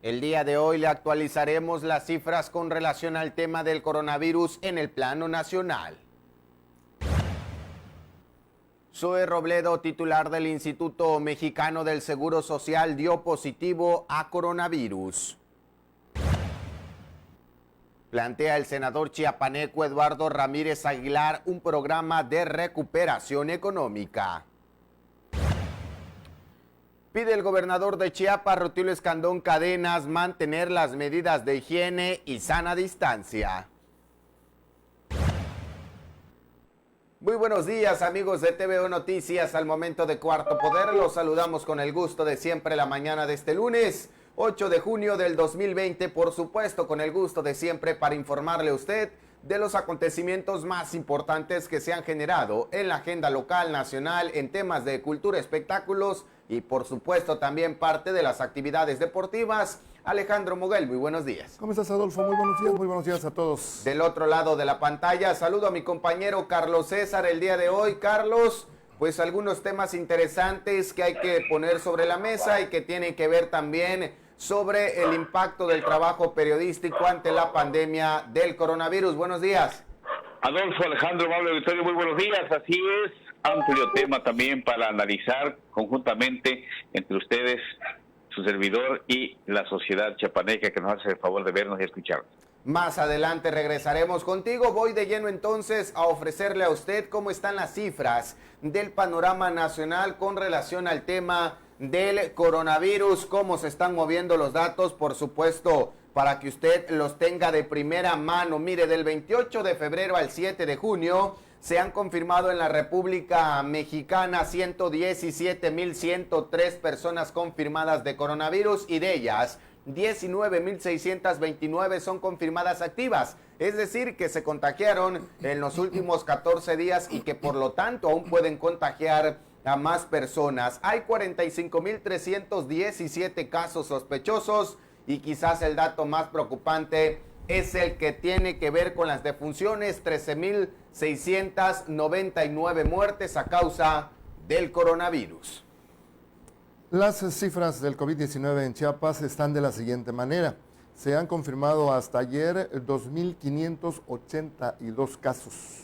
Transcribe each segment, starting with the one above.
El día de hoy le actualizaremos las cifras con relación al tema del coronavirus en el plano nacional. Zoe Robledo, titular del Instituto Mexicano del Seguro Social, dio positivo a coronavirus. Plantea el senador chiapaneco Eduardo Ramírez Aguilar un programa de recuperación económica. Pide el gobernador de Chiapas, Rutilio Escandón Cadenas, mantener las medidas de higiene y sana distancia. Muy buenos días, amigos de TVO Noticias. Al momento de Cuarto Poder, los saludamos con el gusto de siempre la mañana de este lunes, 8 de junio del 2020, por supuesto con el gusto de siempre para informarle a usted de los acontecimientos más importantes que se han generado en la agenda local, nacional, en temas de cultura, espectáculos y por supuesto también parte de las actividades deportivas. Alejandro Moguel, muy buenos días. ¿Cómo estás, Adolfo? Muy buenos días a todos. Del otro lado de la pantalla, saludo a mi compañero Carlos César el día de hoy. Carlos, pues algunos temas interesantes que hay que poner sobre la mesa y que tienen que ver también sobre el impacto del trabajo periodístico ante la pandemia del coronavirus. Buenos días. Adolfo, Alejandro, Pablo Victorio, muy buenos días. Así es, amplio tema también para analizar conjuntamente entre ustedes, su servidor y la sociedad chiapaneca que nos hace el favor de vernos y escucharnos. Más adelante regresaremos contigo. Voy de lleno entonces a ofrecerle a usted cómo están las cifras del panorama nacional con relación al tema del coronavirus, cómo se están moviendo los datos, por supuesto, para que usted los tenga de primera mano. Mire, del 28 de febrero al 7 de junio se han confirmado en la República Mexicana 117,103 personas confirmadas de coronavirus y de ellas 19,629 son confirmadas activas, es decir, que se contagiaron en los últimos 14 días y que por lo tanto aún pueden contagiar a más personas. Hay 45,317 casos sospechosos y quizás el dato más preocupante es el que tiene que ver con las defunciones, 13,699 muertes a causa del coronavirus. Las cifras del COVID-19 en Chiapas están de la siguiente manera. Se han confirmado hasta ayer 2,582 casos.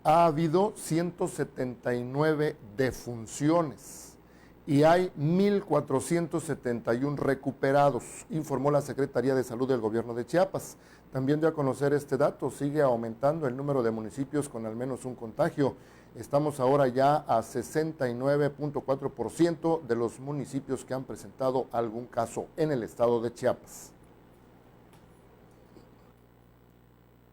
Ha habido 179 defunciones y hay 1,471 recuperados, informó la Secretaría de Salud del Gobierno de Chiapas. También dio a conocer este dato, sigue aumentando el número de municipios con al menos un contagio. Estamos ahora ya a 69,4% de los municipios que han presentado algún caso en el estado de Chiapas.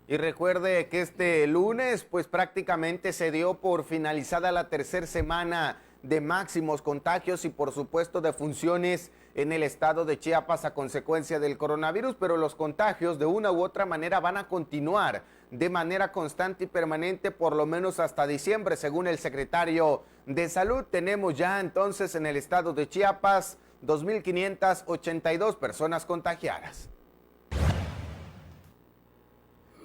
Y recuerde que este lunes pues prácticamente se dio por finalizada la tercera semana de máximos contagios y por supuesto defunciones en el estado de Chiapas a consecuencia del coronavirus, pero los contagios de una u otra manera van a continuar de manera constante y permanente por lo menos hasta diciembre, según el secretario de Salud. Tenemos ya entonces en el estado de Chiapas 2,582 personas contagiadas.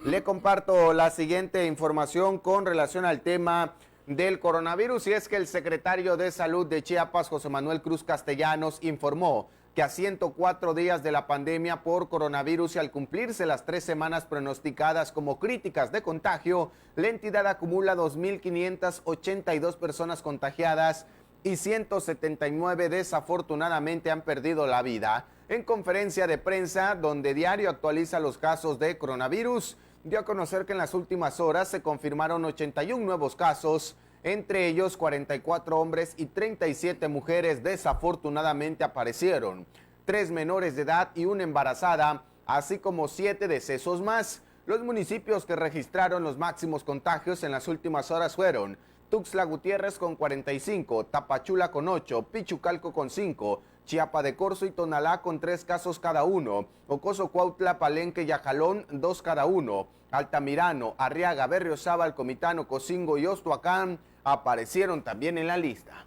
Le comparto la siguiente información con relación al tema del coronavirus, y es que el secretario de Salud de Chiapas, José Manuel Cruz Castellanos, informó que a 104 días de la pandemia por coronavirus y al cumplirse las 3 semanas pronosticadas como críticas de contagio, la entidad acumula 2,582 personas contagiadas y 179 desafortunadamente han perdido la vida. En conferencia de prensa, donde diario actualiza los casos de coronavirus, dio a conocer que en las últimas horas se confirmaron 81 nuevos casos, entre ellos 44 hombres y 37 mujeres desafortunadamente aparecieron. 3 menores de edad y una embarazada, así como 7 decesos más. Los municipios que registraron los máximos contagios en las últimas horas fueron Tuxtla Gutiérrez con 45, Tapachula con 8, Pichucalco con 5, Chiapa de Corzo y Tonalá con 3 casos cada uno, Ocoso, Cuautla, Palenque y Ajalón 2 cada uno, Altamirano, Arriaga, Berriozábal, Comitán, Cocingo y Ostoacán aparecieron también en la lista.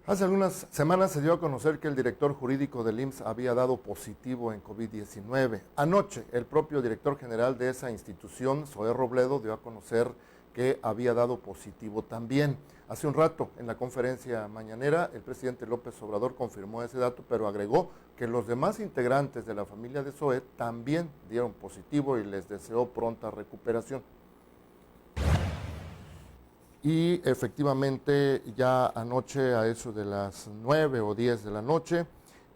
Hace algunas semanas se dio a conocer que el director jurídico del IMSS había dado positivo en COVID-19. Anoche, el propio director general de esa institución, Zoé Robledo, dio a conocer que había dado positivo también. Hace un rato, en la conferencia mañanera, el presidente López Obrador confirmó ese dato, pero agregó que los demás integrantes de la familia de Zoé también dieron positivo y les deseó pronta recuperación. Y efectivamente ya anoche a eso de las 9 o 10 de la noche,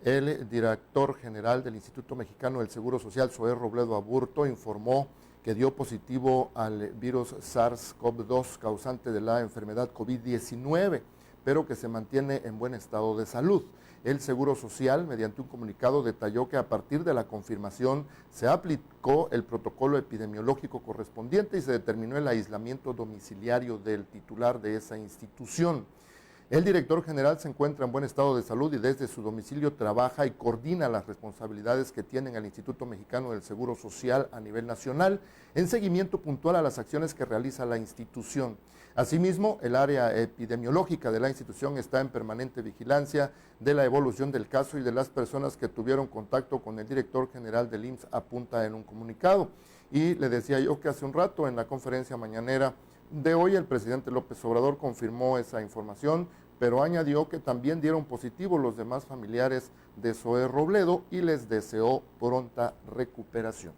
el director general del Instituto Mexicano del Seguro Social, Zoé Robledo Aburto, informó que dio positivo al virus SARS-CoV-2 causante de la enfermedad COVID-19, pero que se mantiene en buen estado de salud. El Seguro Social, mediante un comunicado, detalló que a partir de la confirmación se aplicó el protocolo epidemiológico correspondiente y se determinó el aislamiento domiciliario del titular de esa institución. El director general se encuentra en buen estado de salud y desde su domicilio trabaja y coordina las responsabilidades que tiene el Instituto Mexicano del Seguro Social a nivel nacional en seguimiento puntual a las acciones que realiza la institución. Asimismo, el área epidemiológica de la institución está en permanente vigilancia de la evolución del caso y de las personas que tuvieron contacto con el director general del IMSS, apunta en un comunicado. Y le decía yo que hace un rato en la conferencia mañanera de hoy el presidente López Obrador confirmó esa información, pero añadió que también dieron positivo los demás familiares de Zoé Robledo y les deseó pronta recuperación.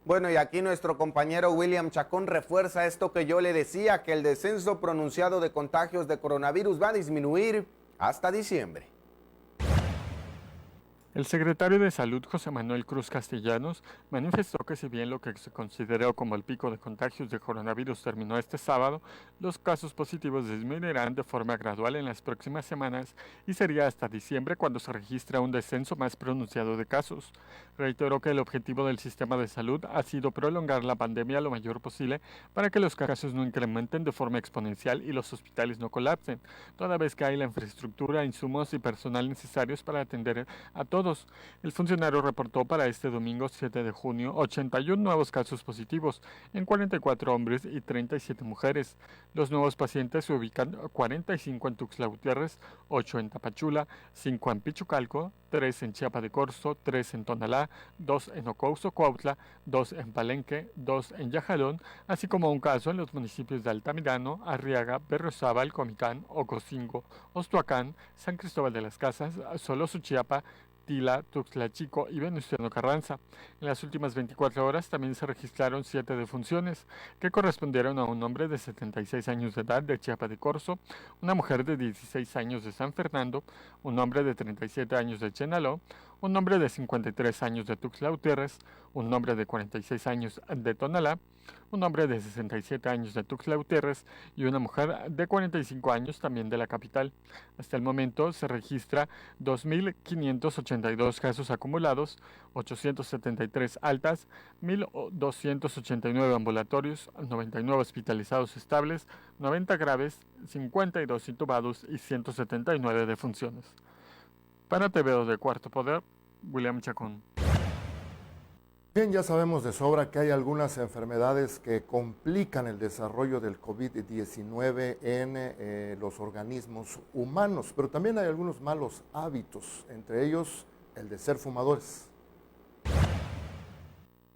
Bueno, y aquí nuestro compañero William Chacón refuerza esto que yo le decía, que el descenso pronunciado de contagios de coronavirus va a disminuir hasta diciembre. El secretario de Salud, José Manuel Cruz Castellanos, manifestó que si bien lo que se consideró como el pico de contagios de coronavirus terminó este sábado, los casos positivos disminuirán de forma gradual en las próximas semanas y sería hasta diciembre cuando se registra un descenso más pronunciado de casos. Reiteró que el objetivo del sistema de salud ha sido prolongar la pandemia lo mayor posible para que los casos no incrementen de forma exponencial y los hospitales no colapsen, toda vez que hay la infraestructura, insumos y personal necesarios para atender a todos. El funcionario reportó para este domingo 7 de junio 81 nuevos casos positivos en 44 hombres y 37 mujeres. Los nuevos pacientes se ubican 45 en Tuxtla Gutiérrez, 8 en Tapachula, 5 en Pichucalco, 3 en Chiapa de Corzo, 3 en Tonalá, 2 en Ocoso, Cuautla, 2 en Palenque, 2 en Yajalón, así como un caso en los municipios de Altamirano, Arriaga, Berriozábal, Comitán, Ocosingo, Ostoacán, San Cristóbal de las Casas, Solosuchiapa, Tila, Tuxtla Chico y Venustiano Carranza. En las últimas 24 horas también se registraron 7 defunciones, que correspondieron a un hombre de 76 años de edad de Chiapa de Corzo, una mujer de 16 años de San Fernando, un hombre de 37 años de Chenaló, un hombre de 53 años de Tuxtla Gutiérrez, un hombre de 46 años de Tonalá, un hombre de 67 años de Tuxtla Gutiérrez y una mujer de 45 años también de la capital. Hasta el momento se registra 2.582 casos acumulados, 873 altas, 1.289 ambulatorios, 99 hospitalizados estables, 90 graves, 52 intubados y 179 defunciones. Para TVO de Cuarto Poder, William Chacón. Bien, ya sabemos de sobra que hay algunas enfermedades que complican el desarrollo del COVID-19 en los organismos humanos, pero también hay algunos malos hábitos, entre ellos el de ser fumadores.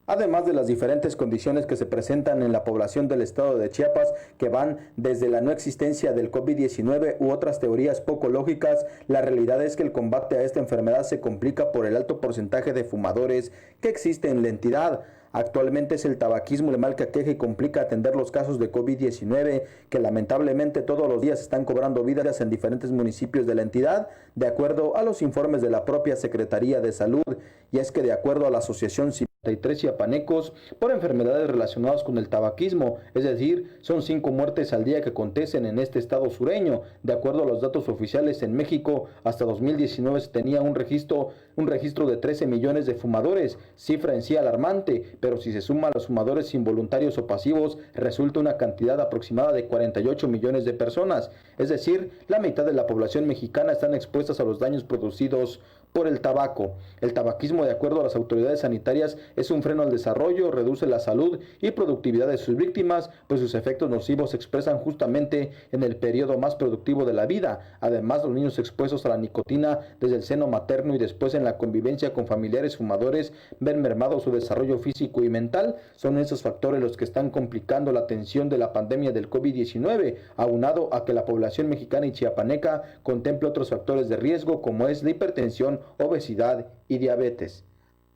Además de las diferentes condiciones que se presentan en la población del estado de Chiapas, que van desde la no existencia del COVID-19 u otras teorías poco lógicas, la realidad es que el combate a esta enfermedad se complica por el alto porcentaje de fumadores que existe en la entidad. Actualmente es el tabaquismo el mal que aqueja y complica atender los casos de COVID-19 que lamentablemente todos los días están cobrando vidas en diferentes municipios de la entidad, de acuerdo a los informes de la propia Secretaría de Salud. Y es que de acuerdo a la Asociación Civil chiapanecos por enfermedades relacionadas con el tabaquismo, es decir, son 5 muertes al día que acontecen en este estado sureño. De acuerdo a los datos oficiales, en México hasta 2019 se tenía un registro de 13 millones de fumadores, cifra en sí alarmante, pero si se suman los fumadores involuntarios o pasivos, resulta una cantidad aproximada de 48 millones de personas, es decir, la mitad de la población mexicana están expuestas a los daños producidos por el tabaco. El tabaquismo, de acuerdo a las autoridades sanitarias, es un freno al desarrollo, reduce la salud y productividad de sus víctimas, pues sus efectos nocivos se expresan justamente en el periodo más productivo de la vida. Además, los niños expuestos a la nicotina desde el seno materno y después en la convivencia con familiares fumadores ven mermado su desarrollo físico y mental. Son esos factores los que están complicando la atención de la pandemia del COVID-19, aunado a que la población mexicana y chiapaneca contemple otros factores de riesgo como es la hipertensión, obesidad y diabetes.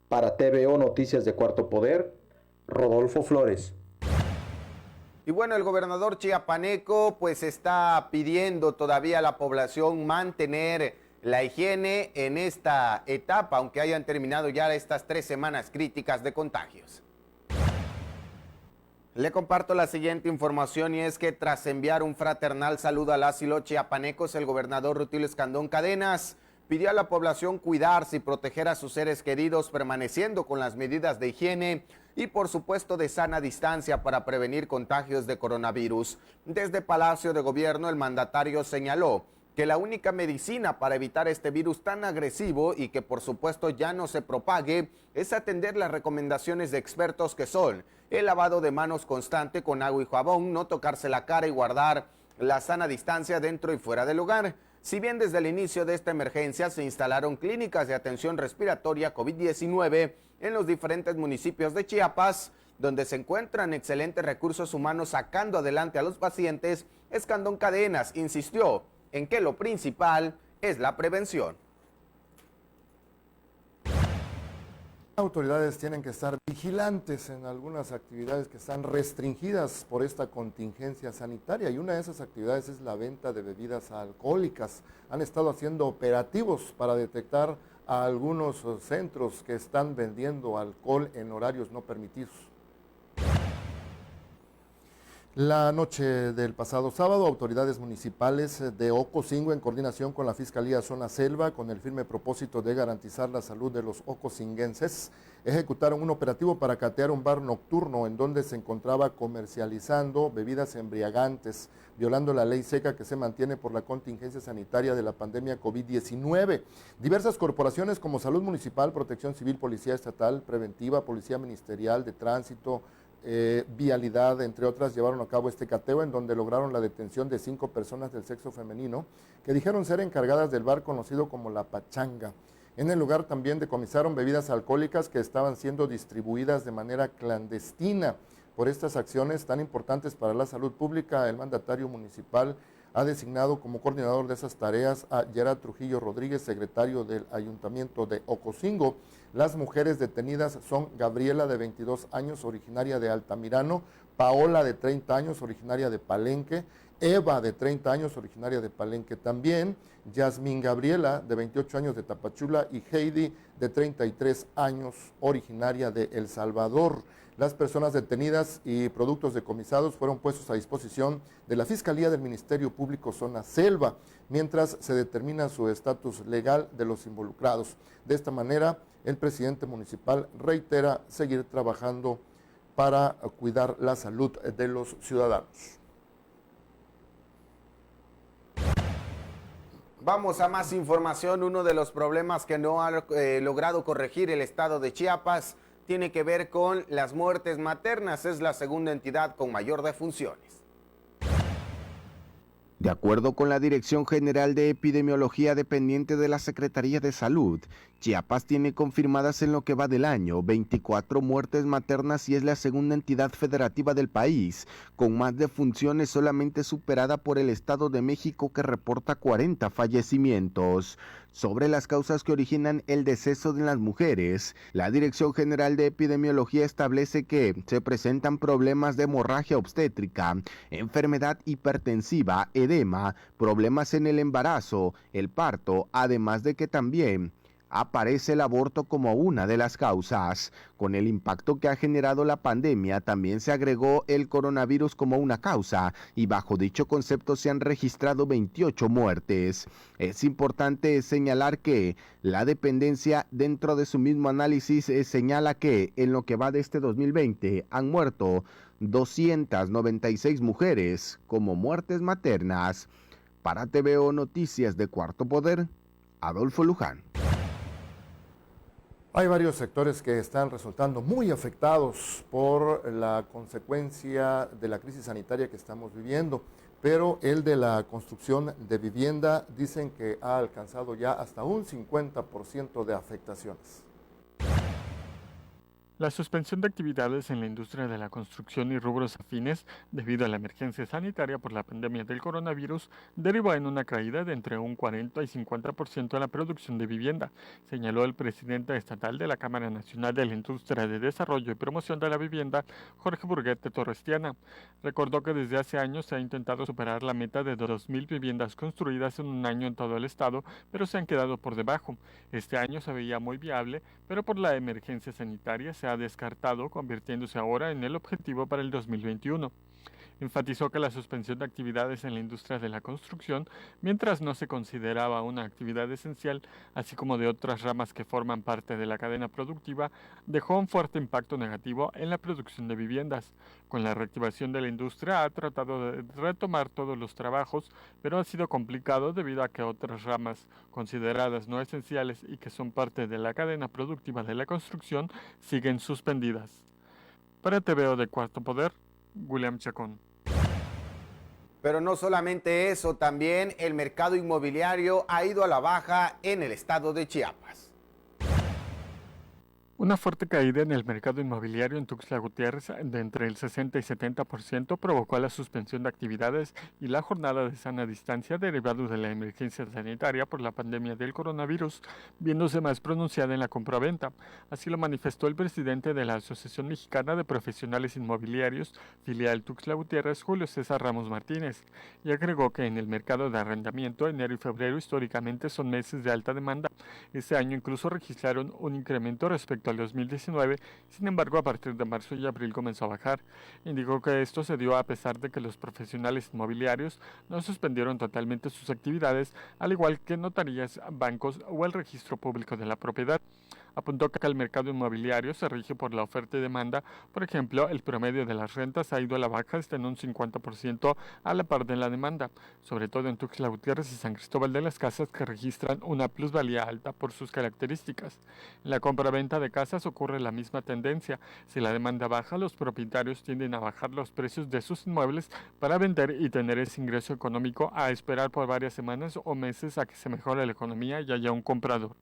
Para TVO Noticias de Cuarto Poder, Rodolfo Flores. Y bueno, el gobernador chiapaneco pues está pidiendo todavía a la población mantener la higiene en esta etapa, aunque hayan terminado ya estas 3 semanas críticas de contagios. Le comparto la siguiente información y es que tras enviar un fraternal saludo a las y los chiapanecos, el gobernador Rutilio Escandón Cadenas pidió a la población cuidarse y proteger a sus seres queridos permaneciendo con las medidas de higiene y por supuesto de sana distancia para prevenir contagios de coronavirus. Desde Palacio de Gobierno el mandatario señaló que la única medicina para evitar este virus tan agresivo y que por supuesto ya no se propague es atender las recomendaciones de expertos que son el lavado de manos constante con agua y jabón, no tocarse la cara y guardar la sana distancia dentro y fuera del hogar. Si bien desde el inicio de esta emergencia se instalaron clínicas de atención respiratoria COVID-19 en los diferentes municipios de Chiapas, donde se encuentran excelentes recursos humanos sacando adelante a los pacientes, Escandón Cadenas insistió en que lo principal es la prevención. Autoridades tienen que estar vigilantes en algunas actividades que están restringidas por esta contingencia sanitaria y una de esas actividades es la venta de bebidas alcohólicas. Han estado haciendo operativos para detectar a algunos centros que están vendiendo alcohol en horarios no permitidos. La noche del pasado sábado, autoridades municipales de Ocosingo, en coordinación con la Fiscalía Zona Selva, con el firme propósito de garantizar la salud de los ocosinguenses, ejecutaron un operativo para catear un bar nocturno en donde se encontraba comercializando bebidas embriagantes, violando la ley seca que se mantiene por la contingencia sanitaria de la pandemia COVID-19. Diversas corporaciones como Salud Municipal, Protección Civil, Policía Estatal, Preventiva, Policía Ministerial de Tránsito, Vialidad, entre otras, llevaron a cabo este cateo en donde lograron la detención de 5 personas del sexo femenino que dijeron ser encargadas del bar conocido como La Pachanga. En el lugar también decomisaron bebidas alcohólicas que estaban siendo distribuidas de manera clandestina. Por estas acciones tan importantes para la salud pública, el mandatario municipal ha designado como coordinador de esas tareas a Gerard Trujillo Rodríguez, secretario del Ayuntamiento de Ocosingo. Las mujeres detenidas son Gabriela, de 22 años, originaria de Altamirano, Paola, de 30 años, originaria de Palenque, Eva, de 30 años, originaria de Palenque también, Yasmín Gabriela, de 28 años, de Tapachula, y Heidi, de 33 años, originaria de El Salvador. Las personas detenidas y productos decomisados fueron puestos a disposición de la Fiscalía del Ministerio Público Zona Selva, mientras se determina su estatus legal de los involucrados. De esta manera, el presidente municipal reitera seguir trabajando para cuidar la salud de los ciudadanos. Vamos a más información. Uno de los problemas que no ha logrado corregir el estado de Chiapas tiene que ver con las muertes maternas. Es la segunda entidad con mayor defunciones. De acuerdo con la Dirección General de Epidemiología dependiente de la Secretaría de Salud, Chiapas tiene confirmadas en lo que va del año 24 muertes maternas y es la segunda entidad federativa del país, con más defunciones, solamente superada por el Estado de México, que reporta 40 fallecimientos. Sobre las causas que originan el deceso de las mujeres, la Dirección General de Epidemiología establece que se presentan problemas de hemorragia obstétrica, enfermedad hipertensiva, edema, problemas en el embarazo, el parto, además de que también aparece el aborto como una de las causas. Con el impacto que ha generado la pandemia, también se agregó el coronavirus como una causa y bajo dicho concepto se han registrado 28 muertes. Es importante señalar que la dependencia dentro de su mismo análisis señala que en lo que va de este 2020 han muerto 296 mujeres como muertes maternas. Para TVO Noticias de Cuarto Poder, Adolfo Luján. Hay varios sectores que están resultando muy afectados por la consecuencia de la crisis sanitaria que estamos viviendo, pero el de la construcción de vivienda dicen que ha alcanzado ya hasta un 50% de afectaciones. La suspensión de actividades en la industria de la construcción y rubros afines debido a la emergencia sanitaria por la pandemia del coronavirus derivó en una caída de entre un 40 y 50% en la producción de vivienda, señaló el presidente estatal de la Cámara Nacional de la Industria de Desarrollo y Promoción de la Vivienda, Jorge Burguete Torrestiana. Recordó que desde hace años se ha intentado superar la meta de 2,000 viviendas construidas en un año en todo el estado, pero se han quedado por debajo. Este año se veía muy viable, pero por la emergencia sanitaria se ha descartado, convirtiéndose ahora en el objetivo para el 2021. Enfatizó que la suspensión de actividades en la industria de la construcción, mientras no se consideraba una actividad esencial, así como de otras ramas que forman parte de la cadena productiva, dejó un fuerte impacto negativo en la producción de viviendas. Con la reactivación de la industria ha tratado de retomar todos los trabajos, pero ha sido complicado debido a que otras ramas consideradas no esenciales y que son parte de la cadena productiva de la construcción siguen suspendidas. Para TVO de Cuarto Poder, William Chacón. Pero no solamente eso, también el mercado inmobiliario ha ido a la baja en el estado de Chiapas. Una fuerte caída en el mercado inmobiliario en Tuxtla Gutiérrez de entre el 60 y 70% provocó la suspensión de actividades y la jornada de sana distancia derivado de la emergencia sanitaria por la pandemia del coronavirus, viéndose más pronunciada en la compraventa. Así lo manifestó el presidente de la Asociación Mexicana de Profesionales Inmobiliarios, filial Tuxtla Gutiérrez, Julio César Ramos Martínez, y agregó que en el mercado de arrendamiento, enero y febrero históricamente son meses de alta demanda. Este año incluso registraron un incremento respecto al 2019, sin embargo a partir de marzo y abril comenzó a bajar. Indicó que esto se dio a pesar de que los profesionales inmobiliarios no suspendieron totalmente sus actividades, al igual que notarías, bancos o el registro público de la propiedad. Apuntó que el mercado inmobiliario se rige por la oferta y demanda. Por ejemplo, el promedio de las rentas ha ido a la baja hasta en un 50% a la par de la demanda, sobre todo en Tuxtla Gutiérrez y San Cristóbal de las Casas, que registran una plusvalía alta por sus características. En la compraventa de casas ocurre la misma tendencia. Si la demanda baja, los propietarios tienden a bajar los precios de sus inmuebles para vender y tener ese ingreso económico a esperar por varias semanas o meses a que se mejore la economía y haya un comprador.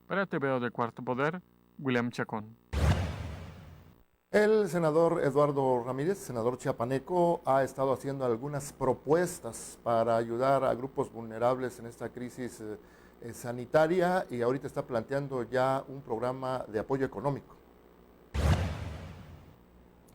Para TVO de Cuarto Poder, William Chacón. El senador Eduardo Ramírez, senador chiapaneco, ha estado haciendo algunas propuestas para ayudar a grupos vulnerables en esta crisis sanitaria y ahorita está planteando ya un programa de apoyo económico.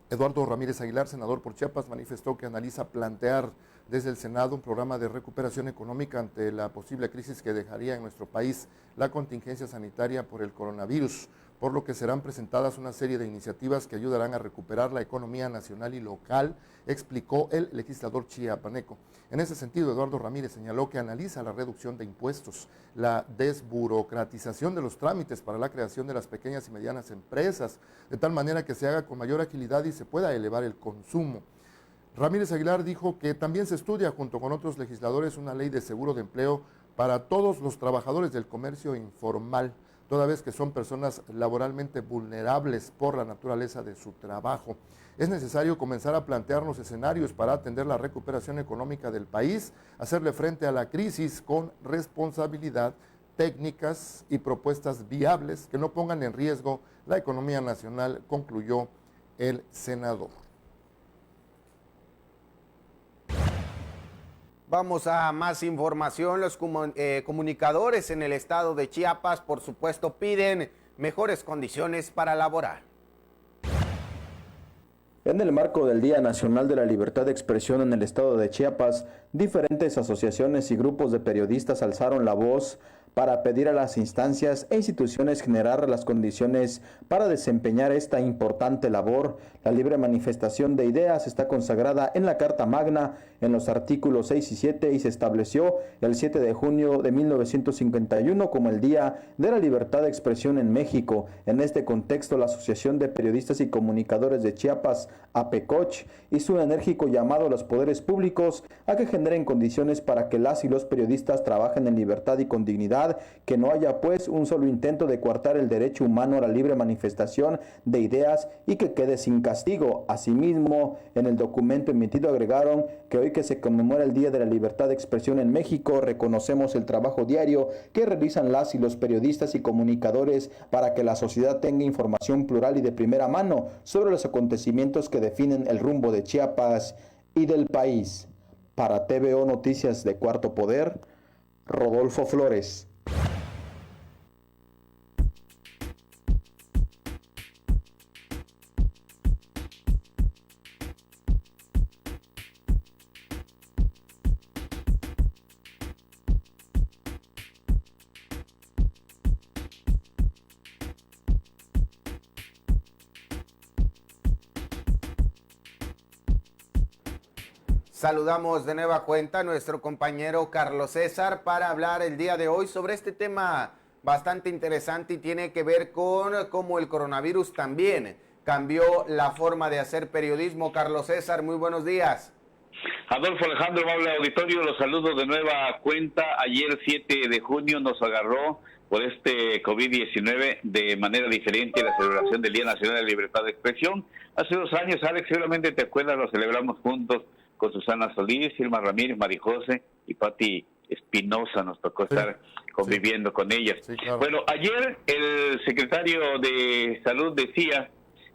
Eduardo Ramírez Aguilar, senador por Chiapas, manifestó que analiza plantear desde el Senado un programa de recuperación económica ante la posible crisis que dejaría en nuestro país la contingencia sanitaria por el coronavirus, por lo que serán presentadas una serie de iniciativas que ayudarán a recuperar la economía nacional y local, explicó el legislador chiapaneco. En ese sentido, Eduardo Ramírez señaló que analiza la reducción de impuestos, la desburocratización de los trámites para la creación de las pequeñas y medianas empresas, de tal manera que se haga con mayor agilidad y se pueda elevar el consumo. Ramírez Aguilar dijo que también se estudia junto con otros legisladores una ley de seguro de empleo para todos los trabajadores del comercio informal, toda vez que son personas laboralmente vulnerables por la naturaleza de su trabajo. Es necesario comenzar a plantearnos escenarios para atender la recuperación económica del país, hacerle frente a la crisis con responsabilidad, técnicas y propuestas viables que no pongan en riesgo la economía nacional, concluyó el senador. Vamos a más información. Los comunicadores en el estado de Chiapas, por supuesto, piden mejores condiciones para laborar. En el marco del Día Nacional de la Libertad de Expresión en el estado de Chiapas, diferentes asociaciones y grupos de periodistas alzaron la voz para pedir a las instancias e instituciones generar las condiciones para desempeñar esta importante labor. La libre manifestación de ideas está consagrada en la Carta Magna en los artículos 6 y 7 y se estableció el 7 de junio de 1951 como el Día de la Libertad de Expresión en México. En este contexto, la Asociación de Periodistas y Comunicadores de Chiapas, APECOCH, hizo un enérgico llamado a los poderes públicos a que generen condiciones para que las y los periodistas trabajen en libertad y con dignidad, que no haya pues un solo intento de coartar el derecho humano a la libre manifestación de ideas y que quede sin castigo. Asimismo, en el documento emitido agregaron que hoy que se conmemora el Día de la Libertad de Expresión en México, reconocemos el trabajo diario que realizan las y los periodistas y comunicadores para que la sociedad tenga información plural y de primera mano sobre los acontecimientos que definen el rumbo de Chiapas y del país. Para TVO Noticias de Cuarto Poder, Rodolfo Flores. Saludamos de nueva cuenta a nuestro compañero Carlos César para hablar el día de hoy sobre este tema bastante interesante y tiene que ver con cómo el coronavirus también cambió la forma de hacer periodismo. Carlos César, muy buenos días. Adolfo Alejandro, amable auditorio, los saludo de nueva cuenta. Ayer 7 de junio nos agarró por este COVID-19 de manera diferente la celebración del Día Nacional de Libertad de Expresión. Hace 2 años, Alex, seguramente te acuerdas, lo celebramos juntos con Susana Solís, Irma Ramírez, Marijose y Pati Espinosa, nos tocó estar conviviendo con ellas. Sí, claro. Bueno, ayer el secretario de Salud decía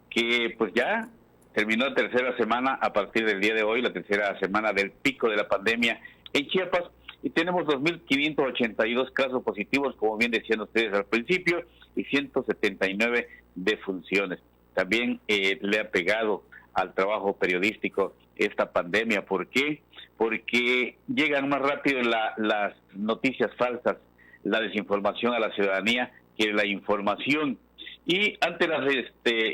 que pues ya terminó la tercera semana a partir del día de hoy, la tercera semana del pico de la pandemia en Chiapas, y tenemos 2.582 casos positivos, como bien decían ustedes al principio, y 179 defunciones. También le ha pegado al trabajo periodístico esta pandemia. ¿Por qué? Porque llegan más rápido las noticias falsas, la desinformación a la ciudadanía que la información. Y ante las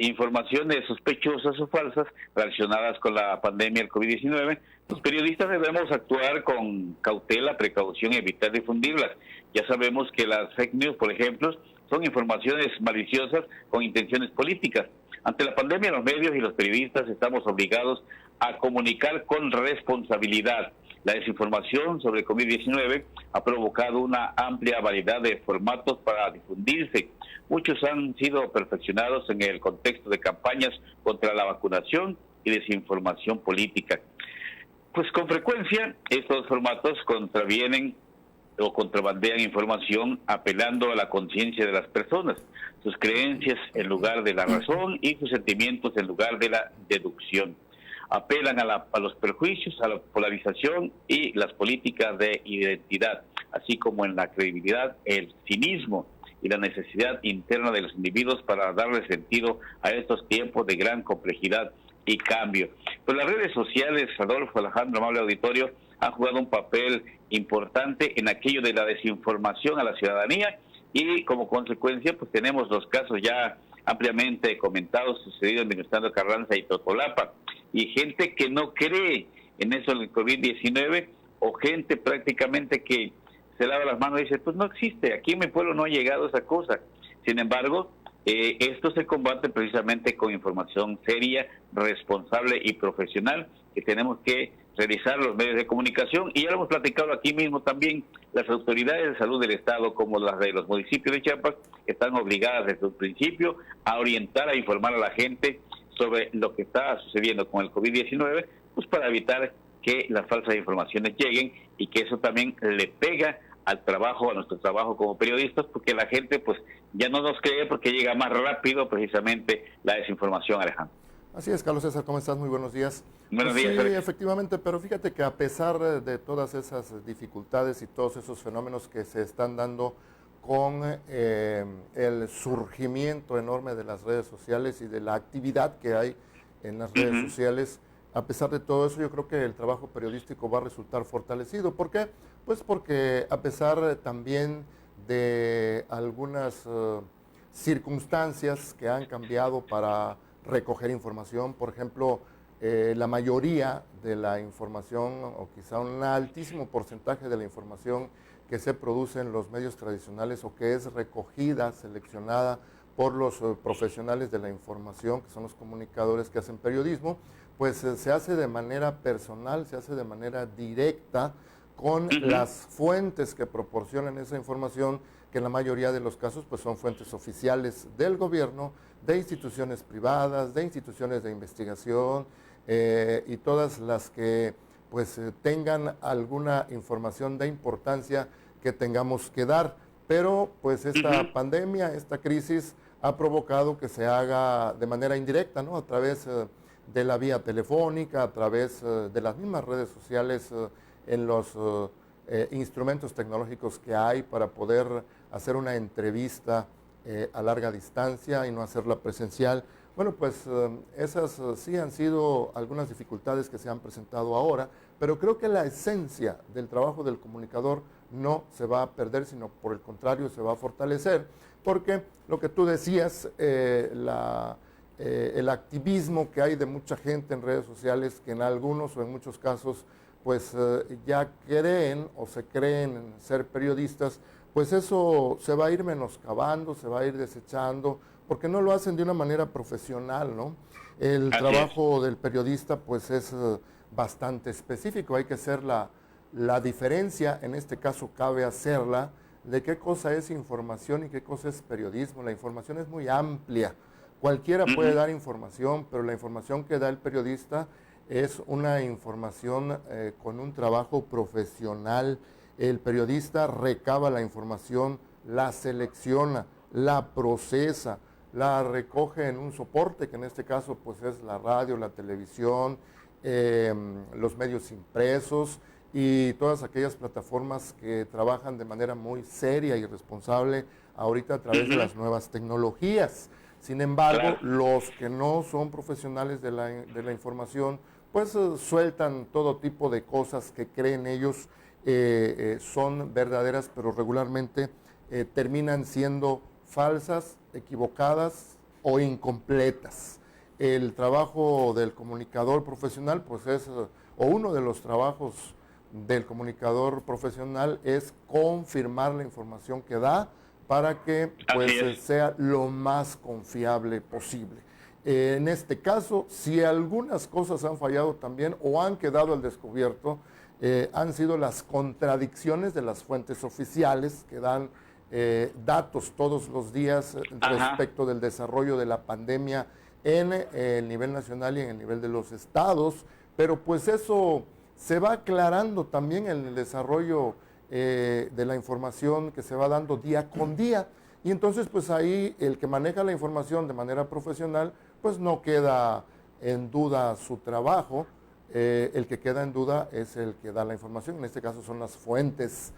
informaciones sospechosas o falsas relacionadas con la pandemia del COVID-19, los periodistas debemos actuar con cautela, precaución y evitar difundirlas. Ya sabemos que las fake news, por ejemplo, son informaciones maliciosas con intenciones políticas. Ante la pandemia, los medios y los periodistas estamos obligados a comunicar con responsabilidad. La desinformación sobre COVID-19 ha provocado una amplia variedad de formatos para difundirse. Muchos han sido perfeccionados en el contexto de campañas contra la vacunación y desinformación política. Pues con frecuencia estos formatos contravienen o contrabandean información apelando a la conciencia de las personas, sus creencias en lugar de la razón y sus sentimientos en lugar de la deducción. Apelan a los perjuicios, a la polarización y las políticas de identidad, así como en la credibilidad, el cinismo y la necesidad interna de los individuos para darle sentido a estos tiempos de gran complejidad y cambio. Pues las redes sociales, Adolfo Alejandro, amable auditorio, han jugado un papel importante en aquello de la desinformación a la ciudadanía y como consecuencia pues tenemos los casos ya ampliamente comentados sucedidos en Venustiano Carranza y Totolapa, y gente que no cree en eso del COVID-19 o gente prácticamente que se lava las manos y dice, pues no existe, aquí en mi pueblo no ha llegado esa cosa. Sin embargo, esto se combate precisamente con información seria, responsable y profesional que tenemos que realizar los medios de comunicación, y ya lo hemos platicado aquí mismo también. Las autoridades de salud del Estado, como las de los municipios de Chiapas, están obligadas desde un principio a orientar, a informar a la gente sobre lo que está sucediendo con el COVID-19, pues para evitar que las falsas informaciones lleguen y que eso también le pega al trabajo, a nuestro trabajo como periodistas, porque la gente pues ya no nos cree porque llega más rápido precisamente la desinformación, Alejandro. Así es, Carlos César, ¿cómo estás? Muy buenos días. Buenos días, sí, Alex. efectivamente, pero fíjate que a pesar de todas esas dificultades y todos esos fenómenos que se están dando con el surgimiento enorme de las redes sociales y de la actividad que hay en las redes sociales, a pesar de todo eso, yo creo que el trabajo periodístico va a resultar fortalecido. ¿Por qué? Pues porque a pesar también de algunas circunstancias que han cambiado para recoger información. Por ejemplo, la mayoría de la información, o quizá un altísimo porcentaje de la información que se produce en los medios tradicionales o que es recogida, seleccionada por los profesionales de la información, que son los comunicadores que hacen periodismo, pues se hace de manera personal, se hace de manera directa con las fuentes que proporcionan esa información, que en la mayoría de los casos pues son fuentes oficiales del gobierno, de instituciones privadas, de instituciones de investigación, y todas las que pues tengan alguna información de importancia que tengamos que dar. Pero pues esta pandemia, esta crisis ha provocado que se haga de manera indirecta, ¿no? A través de la vía telefónica, a través de las mismas redes sociales, en los instrumentos tecnológicos que hay para poder hacer una entrevista a larga distancia y no hacerla presencial. Bueno, pues esas sí han sido algunas dificultades que se han presentado ahora, pero creo que la esencia del trabajo del comunicador no se va a perder, sino por el contrario se va a fortalecer, porque lo que tú decías, el activismo que hay de mucha gente en redes sociales, que en algunos o en muchos casos pues ya creen o se creen ser periodistas, pues eso se va a ir menoscabando, se va a ir desechando, porque no lo hacen de una manera profesional, ¿no? El trabajo del periodista pues es bastante específico, hay que hacer la diferencia, en este caso cabe hacerla, de qué cosa es información y qué cosa es periodismo. La información es muy amplia, cualquiera puede dar información, pero la información que da el periodista es una información con un trabajo profesional. El periodista recaba la información, la selecciona, la procesa, la recoge en un soporte, que en este caso pues es la radio, la televisión, los medios impresos y todas aquellas plataformas que trabajan de manera muy seria y responsable ahorita a través de las nuevas tecnologías. Sin embargo, los que no son profesionales de la información, pues sueltan todo tipo de cosas que creen ellos son verdaderas, pero regularmente terminan siendo falsas, equivocadas o incompletas. El trabajo del comunicador profesional, pues es, o uno de los trabajos del comunicador profesional es confirmar la información que da para que pues sea lo más confiable posible. En este caso, si algunas cosas han fallado también o han quedado al descubierto, han sido las contradicciones de las fuentes oficiales que dan datos todos los días respecto del desarrollo de la pandemia en el nivel nacional y en el nivel de los estados, pero pues eso se va aclarando también en el desarrollo de la información que se va dando día con día, y entonces pues ahí el que maneja la información de manera profesional pues no queda en duda su trabajo. El que queda en duda es el que da la información, en este caso son las fuentes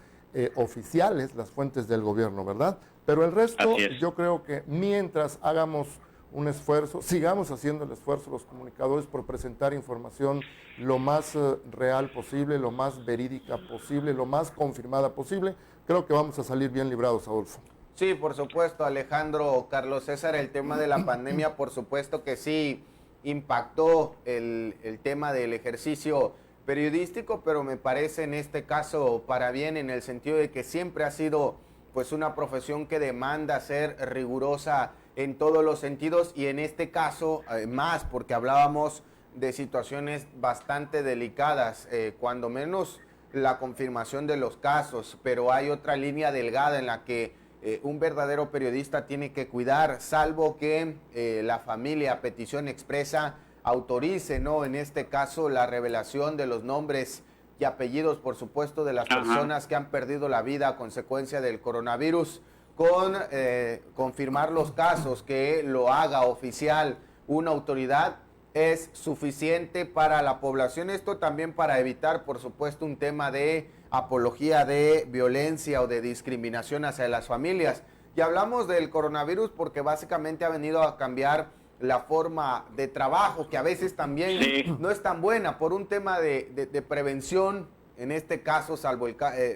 oficiales, las fuentes del gobierno, ¿verdad? Pero el resto, yo creo que mientras hagamos un esfuerzo, sigamos haciendo el esfuerzo los comunicadores por presentar información lo más real posible, lo más verídica posible, lo más confirmada posible, creo que vamos a salir bien librados, Adolfo. Sí, por supuesto, Alejandro. Carlos César, el tema de la pandemia, por supuesto que sí impactó el tema del ejercicio periodístico, pero me parece en este caso para bien, en el sentido de que siempre ha sido pues una profesión que demanda ser rigurosa en todos los sentidos, y en este caso más porque hablábamos de situaciones bastante delicadas, cuando menos la confirmación de los casos, pero hay otra línea delgada en la que un verdadero periodista tiene que cuidar, salvo que la familia a petición expresa autorice, ¿no? En este caso, la revelación de los nombres y apellidos, por supuesto, de las personas que han perdido la vida a consecuencia del coronavirus, con confirmar los casos, que lo haga oficial una autoridad, es suficiente para la población. Esto también para evitar, por supuesto, un tema de apología de violencia o de discriminación hacia las familias. Y hablamos del coronavirus porque básicamente ha venido a cambiar la forma de trabajo, que a veces también no es tan buena por un tema de prevención, en este caso, salvo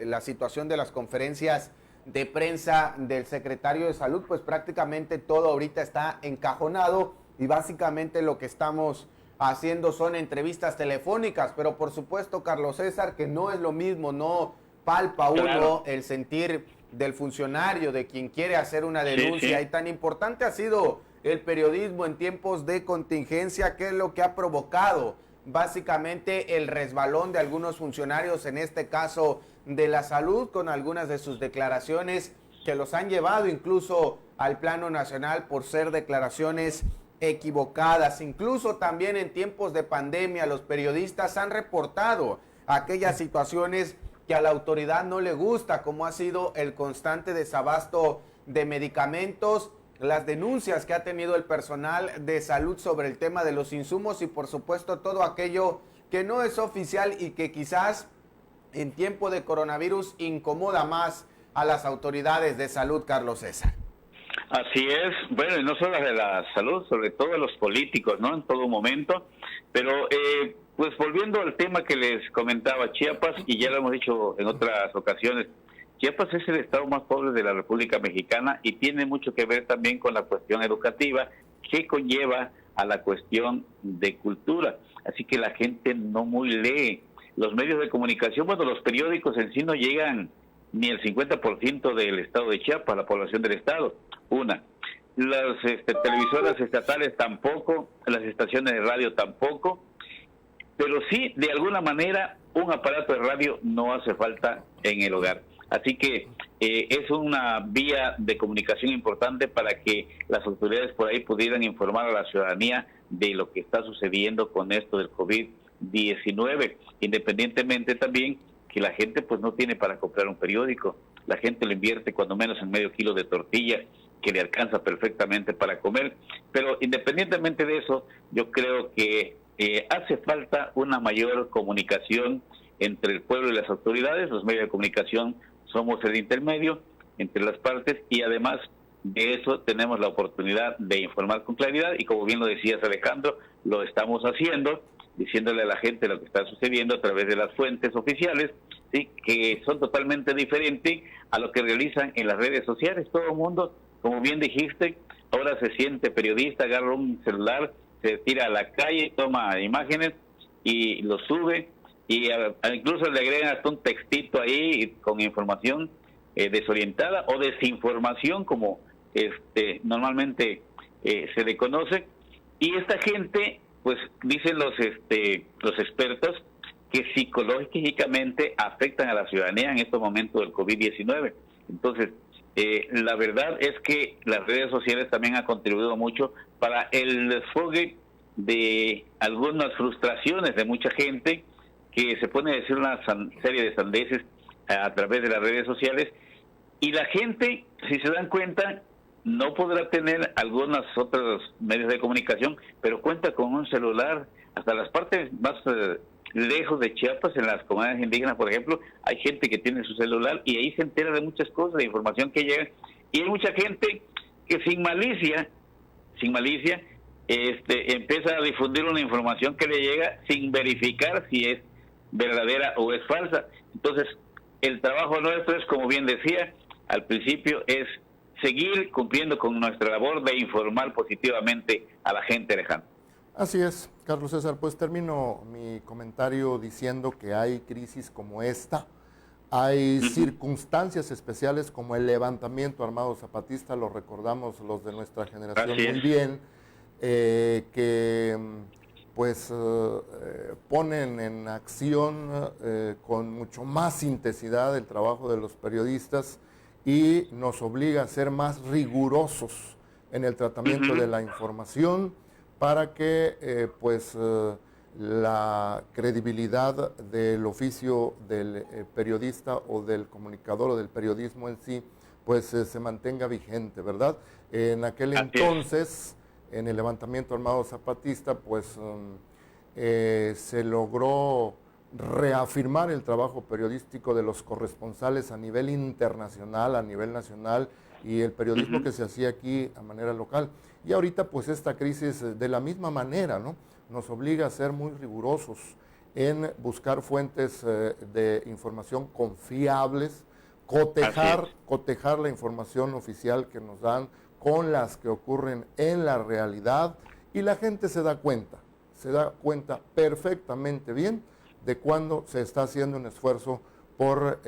la situación de las conferencias de prensa del secretario de Salud, pues prácticamente todo ahorita está encajonado y básicamente lo que estamos haciendo son entrevistas telefónicas, pero por supuesto, Carlos César, que no es lo mismo, no palpa uno el sentir del funcionario, de quien quiere hacer una denuncia, y tan importante ha sido el periodismo en tiempos de contingencia, que es lo que ha provocado básicamente el resbalón de algunos funcionarios, en este caso de la salud, con algunas de sus declaraciones que los han llevado incluso al plano nacional por ser declaraciones equivocadas. Incluso también en tiempos de pandemia los periodistas han reportado aquellas situaciones que a la autoridad no le gusta, como ha sido el constante desabasto de medicamentos, las denuncias que ha tenido el personal de salud sobre el tema de los insumos y por supuesto todo aquello que no es oficial y que quizás en tiempo de coronavirus incomoda más a las autoridades de salud, Carlos César. Así es, bueno, y no solo de la salud, sobre todo de los políticos, ¿no? En todo momento, pero pues volviendo al tema que les comentaba, Chiapas, y ya lo hemos dicho en otras ocasiones, Chiapas es el estado más pobre de la República Mexicana y tiene mucho que ver también con la cuestión educativa que conlleva a la cuestión de cultura. Así que la gente no muy lee. Los medios de comunicación, bueno, los periódicos en sí no llegan ni el 50% del estado de Chiapas, la población del estado. Una. Las televisoras estatales tampoco, las estaciones de radio tampoco, pero sí, de alguna manera, un aparato de radio no hace falta en el hogar. Así que es una vía de comunicación importante para que las autoridades por ahí pudieran informar a la ciudadanía de lo que está sucediendo con esto del COVID-19, independientemente también que la gente pues no tiene para comprar un periódico, la gente lo invierte cuando menos en medio kilo de tortilla, que le alcanza perfectamente para comer, pero independientemente de eso, yo creo que hace falta una mayor comunicación entre el pueblo y las autoridades. Los medios de comunicación somos el intermedio entre las partes y además de eso tenemos la oportunidad de informar con claridad y como bien lo decías, Alejandro, lo estamos haciendo, diciéndole a la gente lo que está sucediendo a través de las fuentes oficiales, ¿sí? Que son totalmente diferentes a lo que realizan en las redes sociales. Todo el mundo, como bien dijiste, ahora se siente periodista, agarra un celular, se tira a la calle, toma imágenes y lo sube y incluso le agregan hasta un textito ahí con información desorientada o desinformación, como normalmente se le conoce. Y esta gente, pues dicen los expertos, que psicológicamente afectan a la ciudadanía en estos momentos del COVID-19. Entonces, la verdad es que las redes sociales también han contribuido mucho para el desfogue de algunas frustraciones de mucha gente que se pone a decir una serie de sandeces a través de las redes sociales, y la gente, si se dan cuenta, no podrá tener algunos otros medios de comunicación, pero cuenta con un celular. Hasta las partes más lejos de Chiapas, en las comunidades indígenas, por ejemplo, hay gente que tiene su celular y ahí se entera de muchas cosas, de información que llega, y hay mucha gente que sin malicia, empieza a difundir una información que le llega sin verificar si es verdadera o es falsa. Entonces, el trabajo nuestro es, como bien decía al principio, es seguir cumpliendo con nuestra labor de informar positivamente a la gente, Alejandro. Así es, Carlos César. Pues termino mi comentario diciendo que hay crisis como esta, hay circunstancias especiales como el levantamiento armado zapatista, lo recordamos los de nuestra generación muy bien, que pues ponen en acción con mucho más intensidad el trabajo de los periodistas y nos obliga a ser más rigurosos en el tratamiento de la información para que la credibilidad del oficio del periodista o del comunicador o del periodismo en sí pues se mantenga vigente, ¿verdad? En aquel entonces, en el levantamiento armado zapatista, pues se logró reafirmar el trabajo periodístico de los corresponsales a nivel internacional, a nivel nacional, y el periodismo que se hacía aquí a manera local. Y ahorita pues esta crisis de la misma manera, ¿no?, nos obliga a ser muy rigurosos en buscar fuentes de información confiables, cotejar la información oficial que nos dan con las que ocurren en la realidad, y la gente se da cuenta perfectamente bien de cuando se está haciendo un esfuerzo por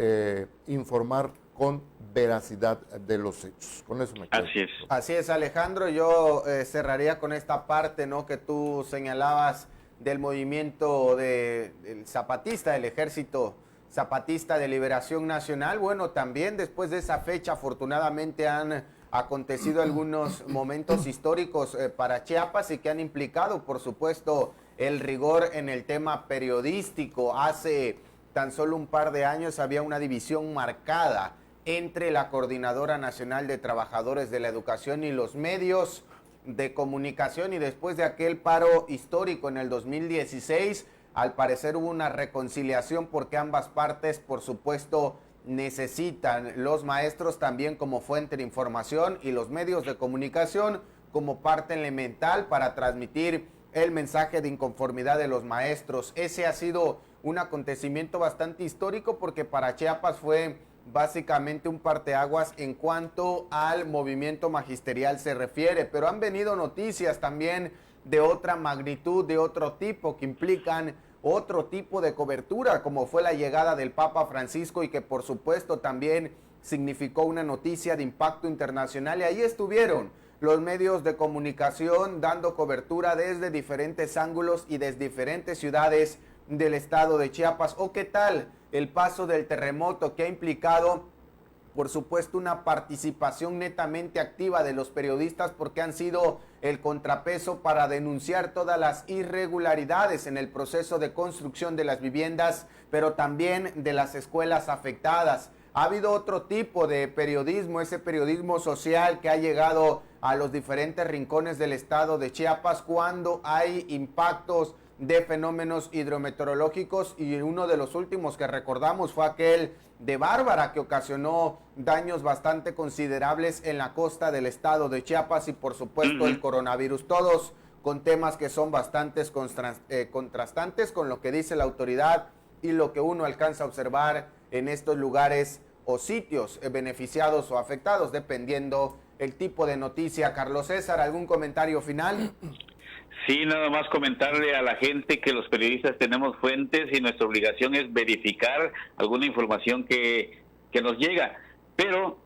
informar con veracidad de los hechos. Con eso me quedo. Así es, Alejandro. Yo cerraría con esta parte, ¿no?, que tú señalabas del movimiento del zapatista, del Ejército Zapatista de Liberación Nacional. Bueno, también después de esa fecha, afortunadamente han acontecido algunos momentos históricos para Chiapas y que han implicado, por supuesto, el rigor en el tema periodístico. Hace tan solo un par de años había una división marcada entre la Coordinadora Nacional de Trabajadores de la Educación y los medios de comunicación, y después de aquel paro histórico en el 2016, al parecer hubo una reconciliación porque ambas partes, por supuesto, necesitan los maestros también como fuente de información y los medios de comunicación como parte elemental para transmitir el mensaje de inconformidad de los maestros. Ese ha sido un acontecimiento bastante histórico porque para Chiapas fue básicamente un parteaguas en cuanto al movimiento magisterial se refiere, pero han venido noticias también de otra magnitud, de otro tipo, que implican otro tipo de cobertura, como fue la llegada del Papa Francisco y que por supuesto también significó una noticia de impacto internacional, y ahí estuvieron los medios de comunicación dando cobertura desde diferentes ángulos y desde diferentes ciudades del estado de Chiapas. ¿O qué tal el paso del terremoto, que ha implicado, por supuesto, una participación netamente activa de los periodistas, porque han sido el contrapeso para denunciar todas las irregularidades en el proceso de construcción de las viviendas, pero también de las escuelas afectadas? Ha habido otro tipo de periodismo, ese periodismo social que ha llegado a los diferentes rincones del estado de Chiapas cuando hay impactos de fenómenos hidrometeorológicos, y uno de los últimos que recordamos fue aquel de Bárbara, que ocasionó daños bastante considerables en la costa del estado de Chiapas, y por supuesto el coronavirus, todos con temas que son bastante contrastantes con lo que dice la autoridad y lo que uno alcanza a observar en estos lugares o sitios beneficiados o afectados, dependiendo el tipo de noticia. Carlos César, ¿algún comentario final? Sí, nada más comentarle a la gente que los periodistas tenemos fuentes y nuestra obligación es verificar alguna información que nos llega, pero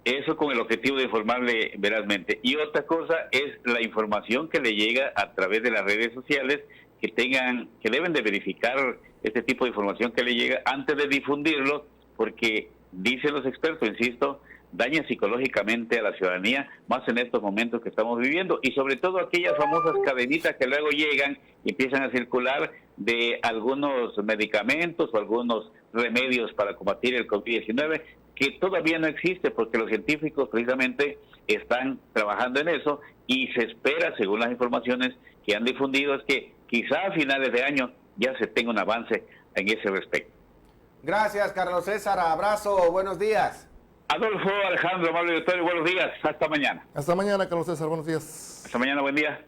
eso con el objetivo de informarle verazmente. Y otra cosa es la información que le llega a través de las redes sociales, que deben de verificar este tipo de información que le llega antes de difundirlo, porque dicen los expertos, insisto, daña psicológicamente a la ciudadanía, más en estos momentos que estamos viviendo, y sobre todo aquellas famosas cadenitas que luego llegan y empiezan a circular de algunos medicamentos o algunos remedios para combatir el COVID-19, que todavía no existe porque los científicos precisamente están trabajando en eso, y se espera, según las informaciones que han difundido, es que quizá a finales de año ya se tenga un avance en ese respecto. Gracias, Carlos César. Abrazo, buenos días. Adolfo, Alejandro, amable auditorio, buenos días. Hasta mañana. Hasta mañana, Carlos César. Buenos días. Hasta mañana, buen día.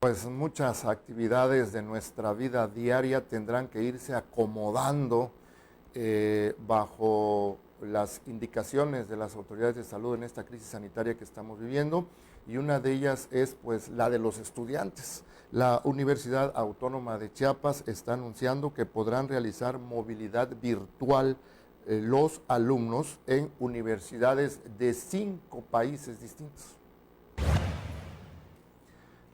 Pues muchas actividades de nuestra vida diaria tendrán que irse acomodando bajo las indicaciones de las autoridades de salud en esta crisis sanitaria que estamos viviendo, y una de ellas es pues la de los estudiantes. La Universidad Autónoma de Chiapas está anunciando que podrán realizar movilidad virtual los alumnos en universidades de 5 países distintos.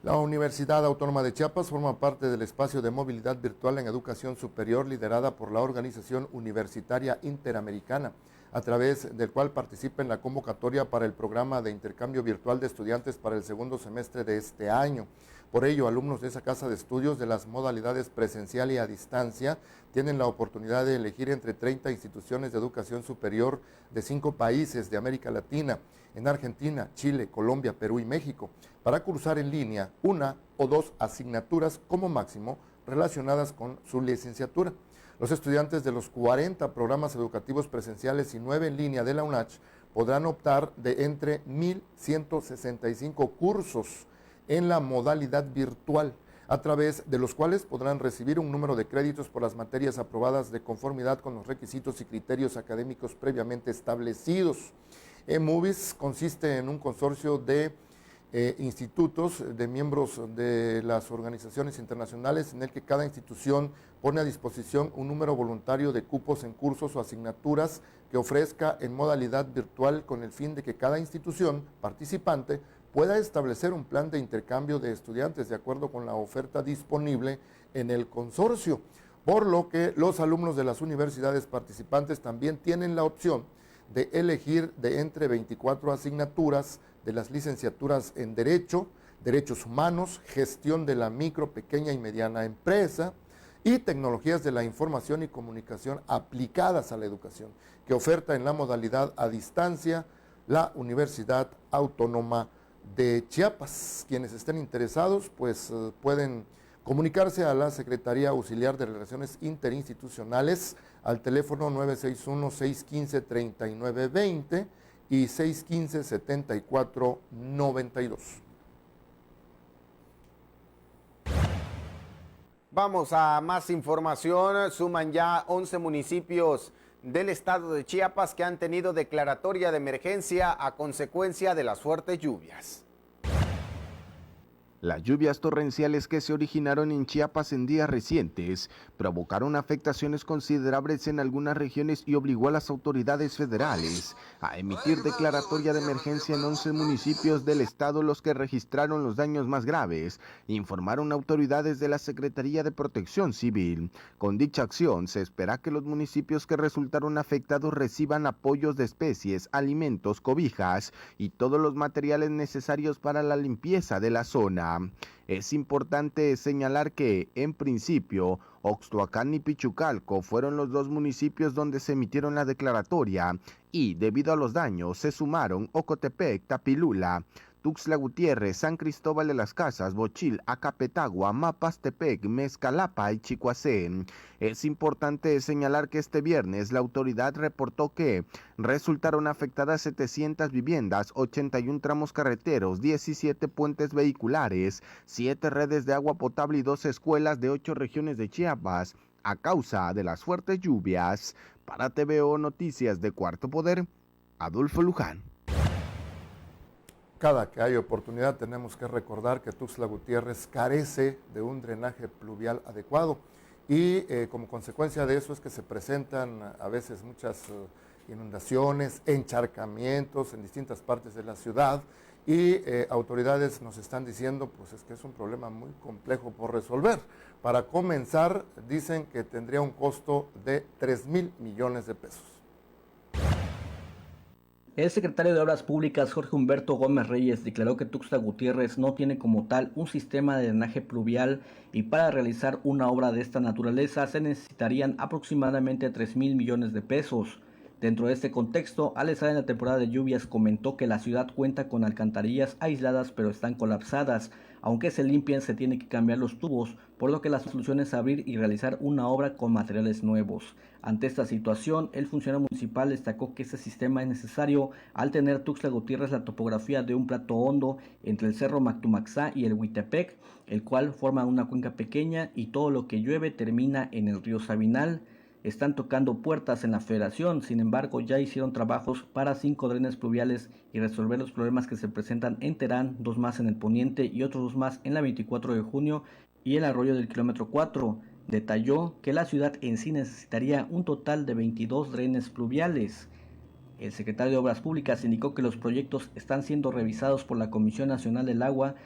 La Universidad Autónoma de Chiapas forma parte del espacio de movilidad virtual en educación superior liderada por la Organización Universitaria Interamericana, a través del cual participa en la convocatoria para el programa de intercambio virtual de estudiantes para el segundo semestre de este año. Por ello, alumnos de esa casa de estudios de las modalidades presencial y a distancia tienen la oportunidad de elegir entre 30 instituciones de educación superior de 5 países de América Latina, en Argentina, Chile, Colombia, Perú y México, para cursar en línea 1 o 2 asignaturas como máximo relacionadas con su licenciatura. Los estudiantes de los 40 programas educativos presenciales y 9 en línea de la UNACH podrán optar de entre 1.165 cursos en la modalidad virtual, a través de los cuales podrán recibir un número de créditos por las materias aprobadas de conformidad con los requisitos y criterios académicos previamente establecidos. eMovies consiste en un consorcio de institutos, de miembros de las organizaciones internacionales, en el que cada institución pone a disposición un número voluntario de cupos en cursos o asignaturas que ofrezca en modalidad virtual, con el fin de que cada institución participante pueda establecer un plan de intercambio de estudiantes de acuerdo con la oferta disponible en el consorcio, por lo que los alumnos de las universidades participantes también tienen la opción de elegir de entre 24 asignaturas de las licenciaturas en Derecho, Derechos Humanos, Gestión de la Micro, Pequeña y Mediana Empresa y Tecnologías de la Información y Comunicación aplicadas a la educación, que oferta en la modalidad a distancia la Universidad Autónoma de Chiapas. Quienes estén interesados, pues pueden comunicarse a la Secretaría Auxiliar de Relaciones Interinstitucionales al teléfono 961-615-3920 y 615-7492. Vamos a más información. Suman ya 11 municipios del estado de Chiapas que han tenido declaratoria de emergencia a consecuencia de las fuertes lluvias. Las lluvias torrenciales que se originaron en Chiapas en días recientes provocaron afectaciones considerables en algunas regiones y obligó a las autoridades federales a emitir declaratoria de emergencia en 11 municipios del estado, los que registraron los daños más graves, informaron autoridades de la Secretaría de Protección Civil. Con dicha acción se espera que los municipios que resultaron afectados reciban apoyos de especies, alimentos, cobijas y todos los materiales necesarios para la limpieza de la zona. Es importante señalar que, en principio, Oxtlahuacán y Pichucalco fueron los 2 municipios donde se emitieron la declaratoria y, debido a los daños, se sumaron Ocotepec, Tapilula, Tuxtla Gutiérrez, San Cristóbal de las Casas, Bochil, Acapetagua, Mapastepec, Mezcalapa y Chicoacén. Es importante señalar que este viernes la autoridad reportó que resultaron afectadas 700 viviendas, 81 tramos carreteros, 17 puentes vehiculares, 7 redes de agua potable y 2 escuelas de 8 regiones de Chiapas a causa de las fuertes lluvias. Para TVO Noticias de Cuarto Poder, Adolfo Luján. Cada que hay oportunidad tenemos que recordar que Tuxtla Gutiérrez carece de un drenaje pluvial adecuado y como consecuencia de eso es que se presentan a veces muchas inundaciones, encharcamientos en distintas partes de la ciudad y autoridades nos están diciendo pues es que es un problema muy complejo por resolver. Para comenzar, dicen que tendría un costo de 3,000 millones de pesos. El secretario de Obras Públicas, Jorge Humberto Gómez Reyes, declaró que Tuxtla Gutiérrez no tiene como tal un sistema de drenaje pluvial y para realizar una obra de esta naturaleza se necesitarían aproximadamente 3,000 millones de pesos. Dentro de este contexto, al estar en la temporada de lluvias, comentó que la ciudad cuenta con alcantarillas aisladas pero están colapsadas. Aunque se limpien, se tiene que cambiar los tubos, por lo que la solución es abrir y realizar una obra con materiales nuevos. Ante esta situación, el funcionario municipal destacó que este sistema es necesario al tener Tuxtla Gutiérrez la topografía de un plato hondo entre el cerro Mactumaxá y el Huitepec, el cual forma una cuenca pequeña y todo lo que llueve termina en el río Sabinal. Están tocando puertas en la federación, sin embargo ya hicieron trabajos para 5 drenes pluviales y resolver los problemas que se presentan en Terán, 2 más en el poniente y otros 2 más en la 24 de junio y el arroyo del kilómetro 4. Detalló que la ciudad en sí necesitaría un total de 22 drenes pluviales. El secretario de Obras Públicas indicó que los proyectos están siendo revisados por la Comisión Nacional del Agua.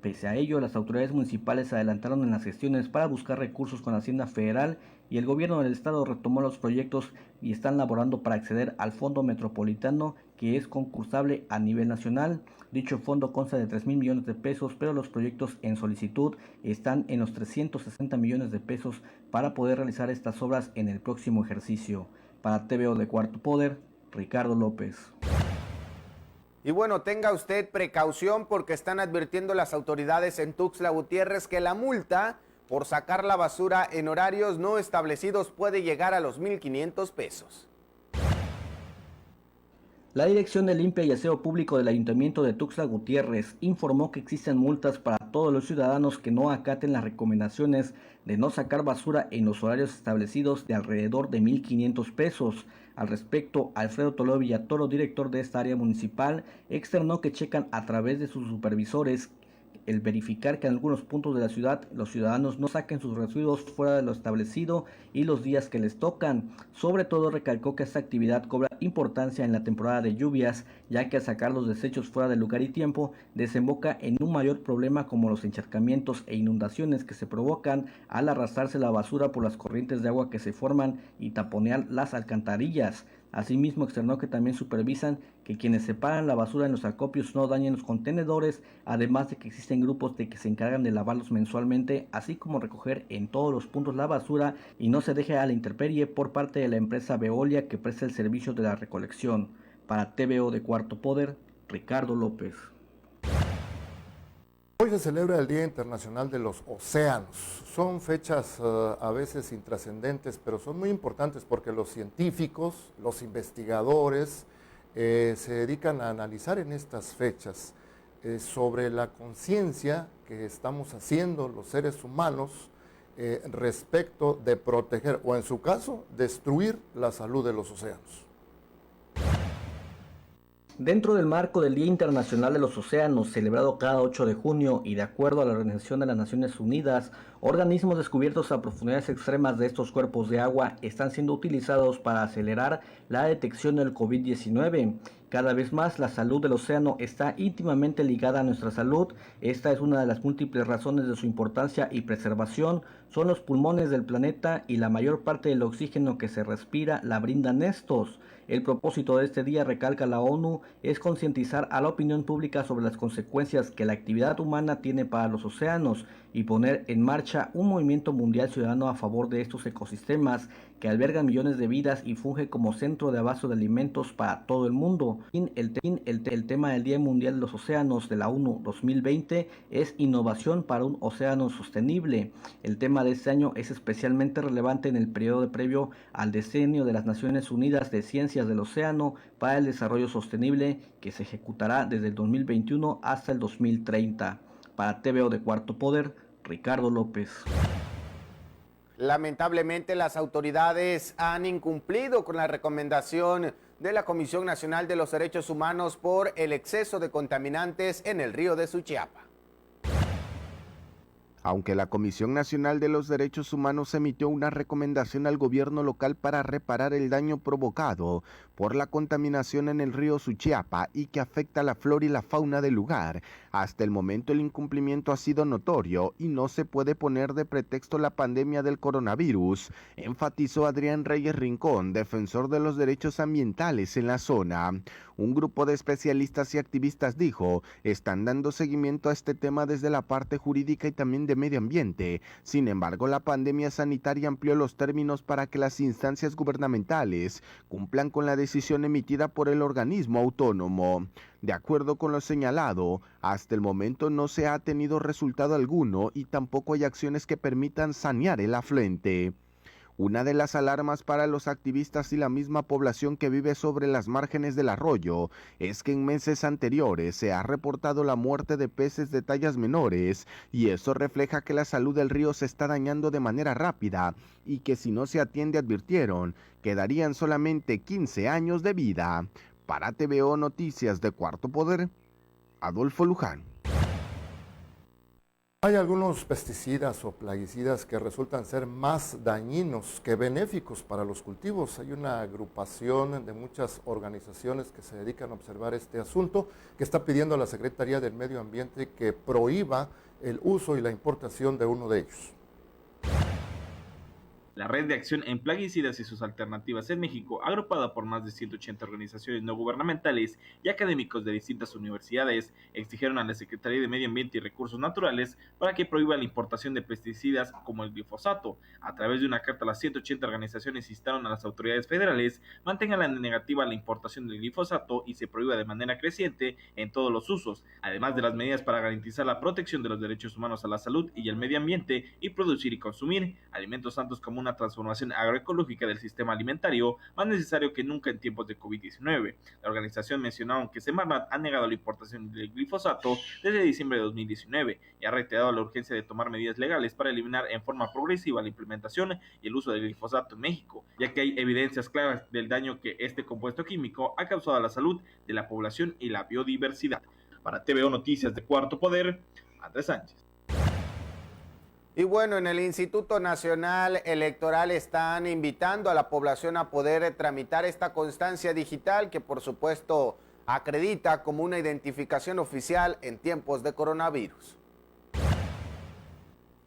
Pese a ello, las autoridades municipales se adelantaron en las gestiones para buscar recursos con Hacienda Federal y el gobierno del estado retomó los proyectos y están laborando para acceder al Fondo Metropolitano, que es concursable a nivel nacional. Dicho fondo consta de 3,000 millones de pesos, pero los proyectos en solicitud están en los 360 millones de pesos para poder realizar estas obras en el próximo ejercicio. Para TVO de Cuarto Poder, Ricardo López. Y bueno, tenga usted precaución porque están advirtiendo las autoridades en Tuxtla Gutiérrez que la multa por sacar la basura en horarios no establecidos puede llegar a los 1,500 pesos. La Dirección de Limpia y Aseo Público del Ayuntamiento de Tuxtla Gutiérrez informó que existen multas para todos los ciudadanos que no acaten las recomendaciones de no sacar basura en los horarios establecidos de alrededor de 1,500 pesos. Al respecto, Alfredo Toledo Villatoro, director de esta área municipal, externó que checan a través de sus supervisores el verificar que en algunos puntos de la ciudad los ciudadanos no saquen sus residuos fuera de lo establecido y los días que les tocan. Sobre todo recalcó que esta actividad cobra importancia en la temporada de lluvias, ya que al sacar los desechos fuera de lugar y tiempo desemboca en un mayor problema como los encharcamientos e inundaciones que se provocan al arrastrarse la basura por las corrientes de agua que se forman y taponear las alcantarillas. Asimismo, externó que también supervisan que quienes separan la basura en los acopios no dañen los contenedores, además de que existen grupos que se encargan de lavarlos mensualmente, así como recoger en todos los puntos la basura y no se deje a la intemperie por parte de la empresa Veolia que presta el servicio de la recolección. Para TVO de Cuarto Poder, Ricardo López. Hoy se celebra el Día Internacional de los Océanos. Son fechas a veces intrascendentes, pero son muy importantes porque los científicos, los investigadores se dedican a analizar en estas fechas sobre la conciencia que estamos haciendo los seres humanos respecto de proteger o en su caso destruir la salud de los océanos. Dentro del marco del Día Internacional de los Océanos, celebrado cada 8 de junio y de acuerdo a la Organización de las Naciones Unidas, organismos descubiertos a profundidades extremas de estos cuerpos de agua están siendo utilizados para acelerar la detección del COVID-19. Cada vez más la salud del océano está íntimamente ligada a nuestra salud. Esta es una de las múltiples razones de su importancia y preservación. Son los pulmones del planeta y la mayor parte del oxígeno que se respira la brindan estos. El propósito de este día, recalca la ONU, es concientizar a la opinión pública sobre las consecuencias que la actividad humana tiene para los océanos y poner en marcha un movimiento mundial ciudadano a favor de estos ecosistemas que albergan millones de vidas y funge como centro de abasto de alimentos para todo el mundo. El tema del Día Mundial de los Océanos de la ONU 2020 es innovación para un océano sostenible. El tema de este año es especialmente relevante en el periodo previo al Decenio de las Naciones Unidas de Ciencias del Océano para el Desarrollo Sostenible, que se ejecutará desde el 2021 hasta el 2030. Para TVO de Cuarto Poder, Ricardo López. Lamentablemente, las autoridades han incumplido con la recomendación de la Comisión Nacional de los Derechos Humanos por el exceso de contaminantes en el río de Suchiapa. Aunque la Comisión Nacional de los Derechos Humanos emitió una recomendación al gobierno local para reparar el daño provocado por la contaminación en el río Suchiapa y que afecta a la flora y la fauna del lugar, hasta el momento el incumplimiento ha sido notorio y no se puede poner de pretexto la pandemia del coronavirus, enfatizó Adrián Reyes Rincón, defensor de los derechos ambientales en la zona. Un grupo de especialistas y activistas dijo, están dando seguimiento a este tema desde la parte jurídica y también de medio ambiente. Sin embargo, la pandemia sanitaria amplió los términos para que las instancias gubernamentales cumplan con la decisión emitida por el organismo autónomo. De acuerdo con lo señalado, hasta el momento no se ha tenido resultado alguno y tampoco hay acciones que permitan sanear el afluente. Una de las alarmas para los activistas y la misma población que vive sobre las márgenes del arroyo es que en meses anteriores se ha reportado la muerte de peces de tallas menores y eso refleja que la salud del río se está dañando de manera rápida y que si no se atiende, advirtieron, quedarían solamente 15 años de vida. Para TVO Noticias de Cuarto Poder, Adolfo Luján. Hay algunos pesticidas o plaguicidas que resultan ser más dañinos que benéficos para los cultivos. Hay una agrupación de muchas organizaciones que se dedican a observar este asunto, que está pidiendo a la Secretaría del Medio Ambiente que prohíba el uso y la importación de uno de ellos. La Red de Acción en Plaguicidas y sus Alternativas en México, agrupada por más de 180 organizaciones no gubernamentales y académicos de distintas universidades, exigieron a la Secretaría de Medio Ambiente y Recursos Naturales para que prohíba la importación de pesticidas como el glifosato. A través de una carta, las 180 organizaciones instaron a las autoridades federales mantengan la negativa a la importación del glifosato y se prohíba de manera creciente en todos los usos, además de las medidas para garantizar la protección de los derechos humanos a la salud y el medio ambiente y producir y consumir alimentos santos como una transformación agroecológica del sistema alimentario, más necesario que nunca en tiempos de COVID-19. La organización mencionaron que Semarnat ha negado la importación del glifosato desde diciembre de 2019 y ha reiterado la urgencia de tomar medidas legales para eliminar en forma progresiva la implementación y el uso del glifosato en México, ya que hay evidencias claras del daño que este compuesto químico ha causado a la salud de la población y la biodiversidad. Para TVO Noticias de Cuarto Poder, Andrés Sánchez. Y bueno, en el Instituto Nacional Electoral están invitando a la población a poder tramitar esta constancia digital que por supuesto acredita como una identificación oficial en tiempos de coronavirus.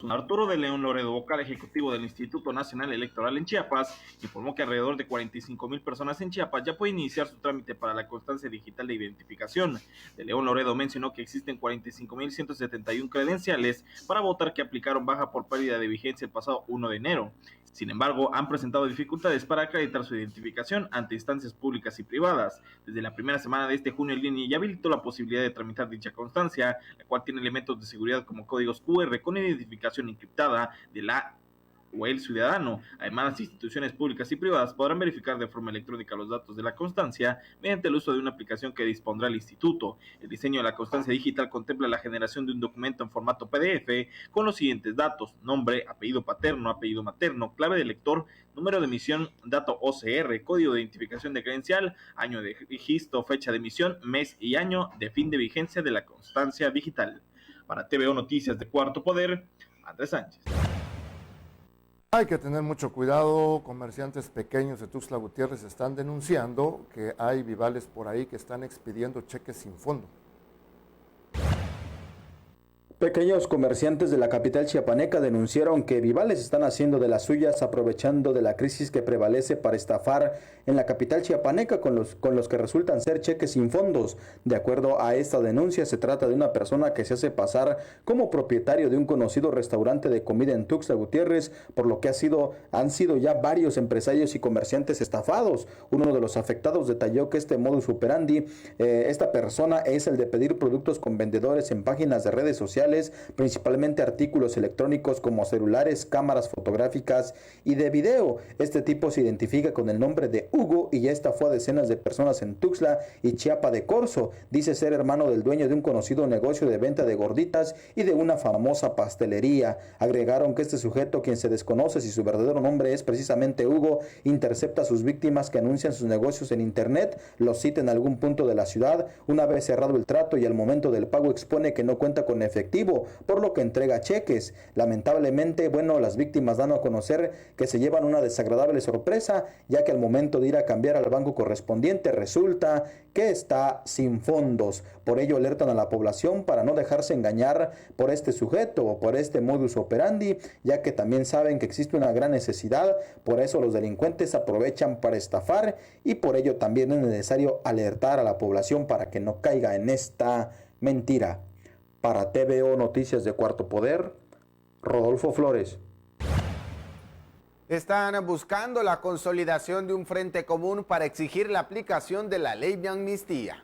Arturo de León Loredo, vocal ejecutivo del Instituto Nacional Electoral en Chiapas, informó que alrededor de 45,000 personas en Chiapas ya pueden iniciar su trámite para la constancia digital de identificación. De León Loredo mencionó que existen 45,171 credenciales para votar que aplicaron baja por pérdida de vigencia el pasado 1 de enero. Sin embargo, han presentado dificultades para acreditar su identificación ante instancias públicas y privadas. Desde la primera semana de este junio, el INE ya habilitó la posibilidad de tramitar dicha constancia, la cual tiene elementos de seguridad como códigos QR con identificación encriptada de la o el ciudadano. Además, las instituciones públicas y privadas podrán verificar de forma electrónica los datos de la constancia mediante el uso de una aplicación que dispondrá el instituto. El diseño de la constancia digital contempla la generación de un documento en formato PDF con los siguientes datos: nombre, apellido paterno, apellido materno, clave de lector, número de emisión, dato OCR, código de identificación de credencial, año de registro, fecha de emisión, mes y año de fin de vigencia de la constancia digital. Para TVO Noticias de Cuarto Poder, Andrés Sánchez. Hay que tener mucho cuidado. Comerciantes pequeños de Tuxtla Gutiérrez están denunciando que hay vivales por ahí que están expidiendo cheques sin fondo. Pequeños comerciantes de la capital chiapaneca denunciaron que vivales están haciendo de las suyas aprovechando de la crisis que prevalece para estafar en la capital chiapaneca con los que resultan ser cheques sin fondos. De acuerdo a esta denuncia, se trata de una persona que se hace pasar como propietario de un conocido restaurante de comida en Tuxtla Gutiérrez, por lo que han sido ya varios empresarios y comerciantes estafados. Uno de los afectados detalló que este modus operandi, esta persona es el de pedir productos con vendedores en páginas de redes sociales, principalmente artículos electrónicos como celulares, cámaras fotográficas y de video. Este tipo se identifica con el nombre de Hugo y ya estafó a decenas de personas en Tuxtla y Chiapa de Corzo. Dice ser hermano del dueño de un conocido negocio de venta de gorditas y de una famosa pastelería. Agregaron que este sujeto, quien se desconoce si su verdadero nombre es precisamente Hugo, intercepta a sus víctimas que anuncian sus negocios en internet, los cita en algún punto de la ciudad. Una vez cerrado el trato y al momento del pago expone que no cuenta con efectivo, por lo que entrega cheques. Lamentablemente, las víctimas dan a conocer que se llevan una desagradable sorpresa, ya que al momento de ir a cambiar al banco correspondiente resulta que está sin fondos. Por ello alertan a la población para no dejarse engañar por este sujeto o por este modus operandi, ya que también saben que existe una gran necesidad. Por eso los delincuentes aprovechan para estafar y por ello también es necesario alertar a la población para que no caiga en esta mentira. Para TVO Noticias de Cuarto Poder, Rodolfo Flores. Están buscando la consolidación de un frente común para exigir la aplicación de la ley de amnistía.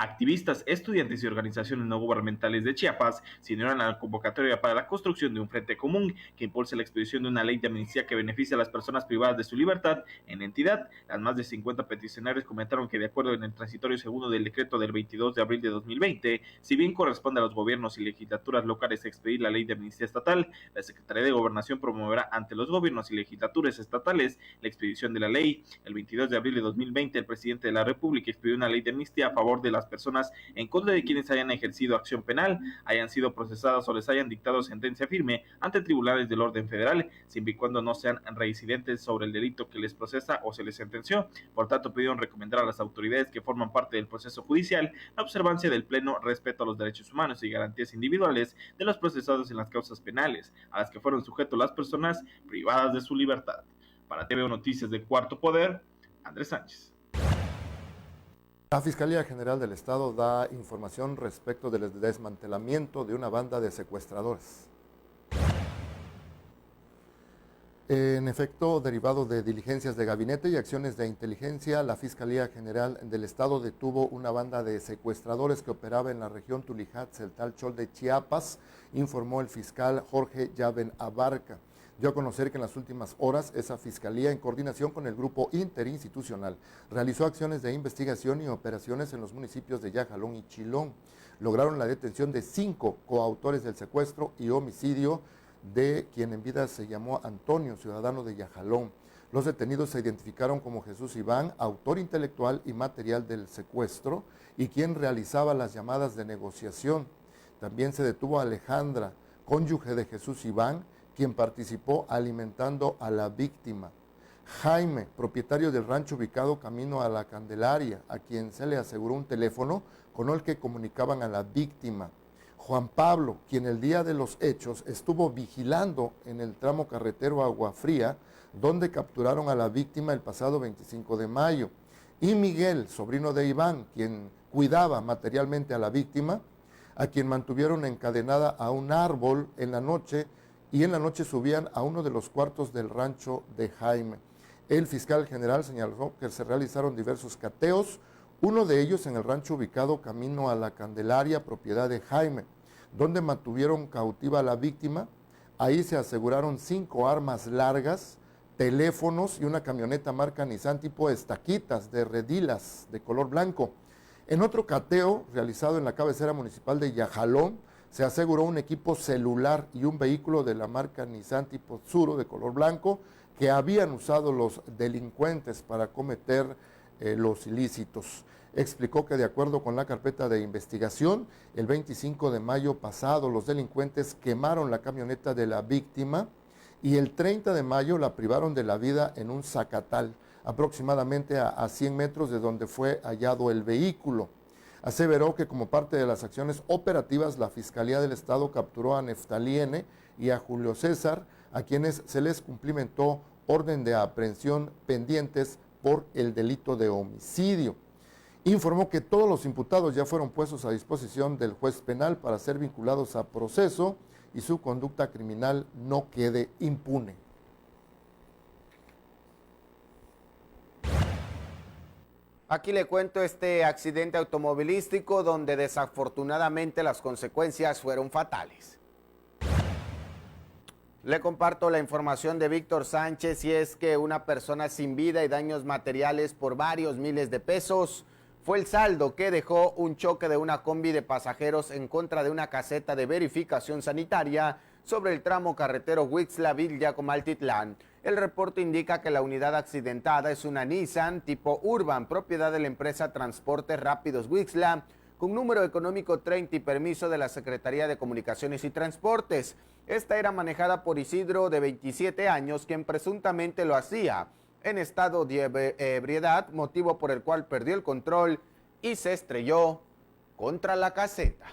Activistas, estudiantes y organizaciones no gubernamentales de Chiapas se unieron a la convocatoria para la construcción de un frente común que impulse la expedición de una ley de amnistía que beneficie a las personas privadas de su libertad en la entidad. Las más de 50 peticionarios comentaron que de acuerdo en el transitorio segundo del decreto del 22 de abril de 2020, si bien corresponde a los gobiernos y legislaturas locales expedir la ley de amnistía estatal, la Secretaría de Gobernación promoverá ante los gobiernos y legislaturas estatales la expedición de la ley. El 22 de abril de 2020, el presidente de la República expidió una ley de amnistía a favor de las personas en contra de quienes hayan ejercido acción penal, hayan sido procesadas o les hayan dictado sentencia firme ante tribunales del orden federal, siempre y cuando no sean reincidentes sobre el delito que les procesa o se les sentenció. Por tanto, pidieron recomendar a las autoridades que forman parte del proceso judicial la observancia del pleno respeto a los derechos humanos y garantías individuales de los procesados en las causas penales, a las que fueron sujetos las personas privadas de su libertad. Para TVO Noticias de Cuarto Poder, Andrés Sánchez. La Fiscalía General del Estado da información respecto del desmantelamiento de una banda de secuestradores. En efecto, derivado de diligencias de gabinete y acciones de inteligencia, la Fiscalía General del Estado detuvo una banda de secuestradores que operaba en la región Tulijat-Celtal-Chol de Chiapas, informó el fiscal Jorge Llaven Abarca. Dio a conocer que en las últimas horas esa fiscalía, en coordinación con el grupo interinstitucional, realizó acciones de investigación y operaciones en los municipios de Yajalón y Chilón. Lograron la detención de 5 coautores del secuestro y homicidio de quien en vida se llamó Antonio, ciudadano de Yajalón. Los detenidos se identificaron como Jesús Iván, autor intelectual y material del secuestro, y quien realizaba las llamadas de negociación. También se detuvo a Alejandra, cónyuge de Jesús Iván, quien participó alimentando a la víctima. Jaime, propietario del rancho ubicado camino a la Candelaria, a quien se le aseguró un teléfono con el que comunicaban a la víctima. Juan Pablo, quien el día de los hechos estuvo vigilando en el tramo carretero Agua Fría, donde capturaron a la víctima el pasado 25 de mayo. Y Miguel, sobrino de Iván, quien cuidaba materialmente a la víctima, a quien mantuvieron encadenada a un árbol en la noche, y en la noche subían a uno de los cuartos del rancho de Jaime. El fiscal general señaló que se realizaron diversos cateos, uno de ellos en el rancho ubicado camino a la Candelaria, propiedad de Jaime, donde mantuvieron cautiva a la víctima. Ahí se aseguraron 5 armas largas, teléfonos y una camioneta marca Nissan tipo estaquitas de redilas de color blanco. En otro cateo realizado en la cabecera municipal de Yajalón, se aseguró un equipo celular y un vehículo de la marca Nissan tipo Tsuro de color blanco que habían usado los delincuentes para cometer los ilícitos. Explicó que de acuerdo con la carpeta de investigación, el 25 de mayo pasado los delincuentes quemaron la camioneta de la víctima y el 30 de mayo la privaron de la vida en un zacatal, aproximadamente a 100 metros de donde fue hallado el vehículo. Aseveró que como parte de las acciones operativas, la Fiscalía del Estado capturó a Neftalí N. y a Julio César, a quienes se les cumplimentó orden de aprehensión pendientes por el delito de homicidio. Informó que todos los imputados ya fueron puestos a disposición del juez penal para ser vinculados a proceso y su conducta criminal no quede impune. Aquí le cuento este accidente automovilístico donde desafortunadamente las consecuencias fueron fatales. Le comparto la información de Víctor Sánchez y es que una persona sin vida y daños materiales por varios miles de pesos fue el saldo que dejó un choque de una combi de pasajeros en contra de una caseta de verificación sanitaria sobre el tramo carretero Huixla-Villacomaltitlán. El reporte indica que la unidad accidentada es una Nissan tipo Urban, propiedad de la empresa Transportes Rápidos Huixla, con número económico 30 y permiso de la Secretaría de Comunicaciones y Transportes. Esta era manejada por Isidro, de 27 años, quien presuntamente lo hacía en estado de ebriedad, motivo por el cual perdió el control y se estrelló contra la caseta.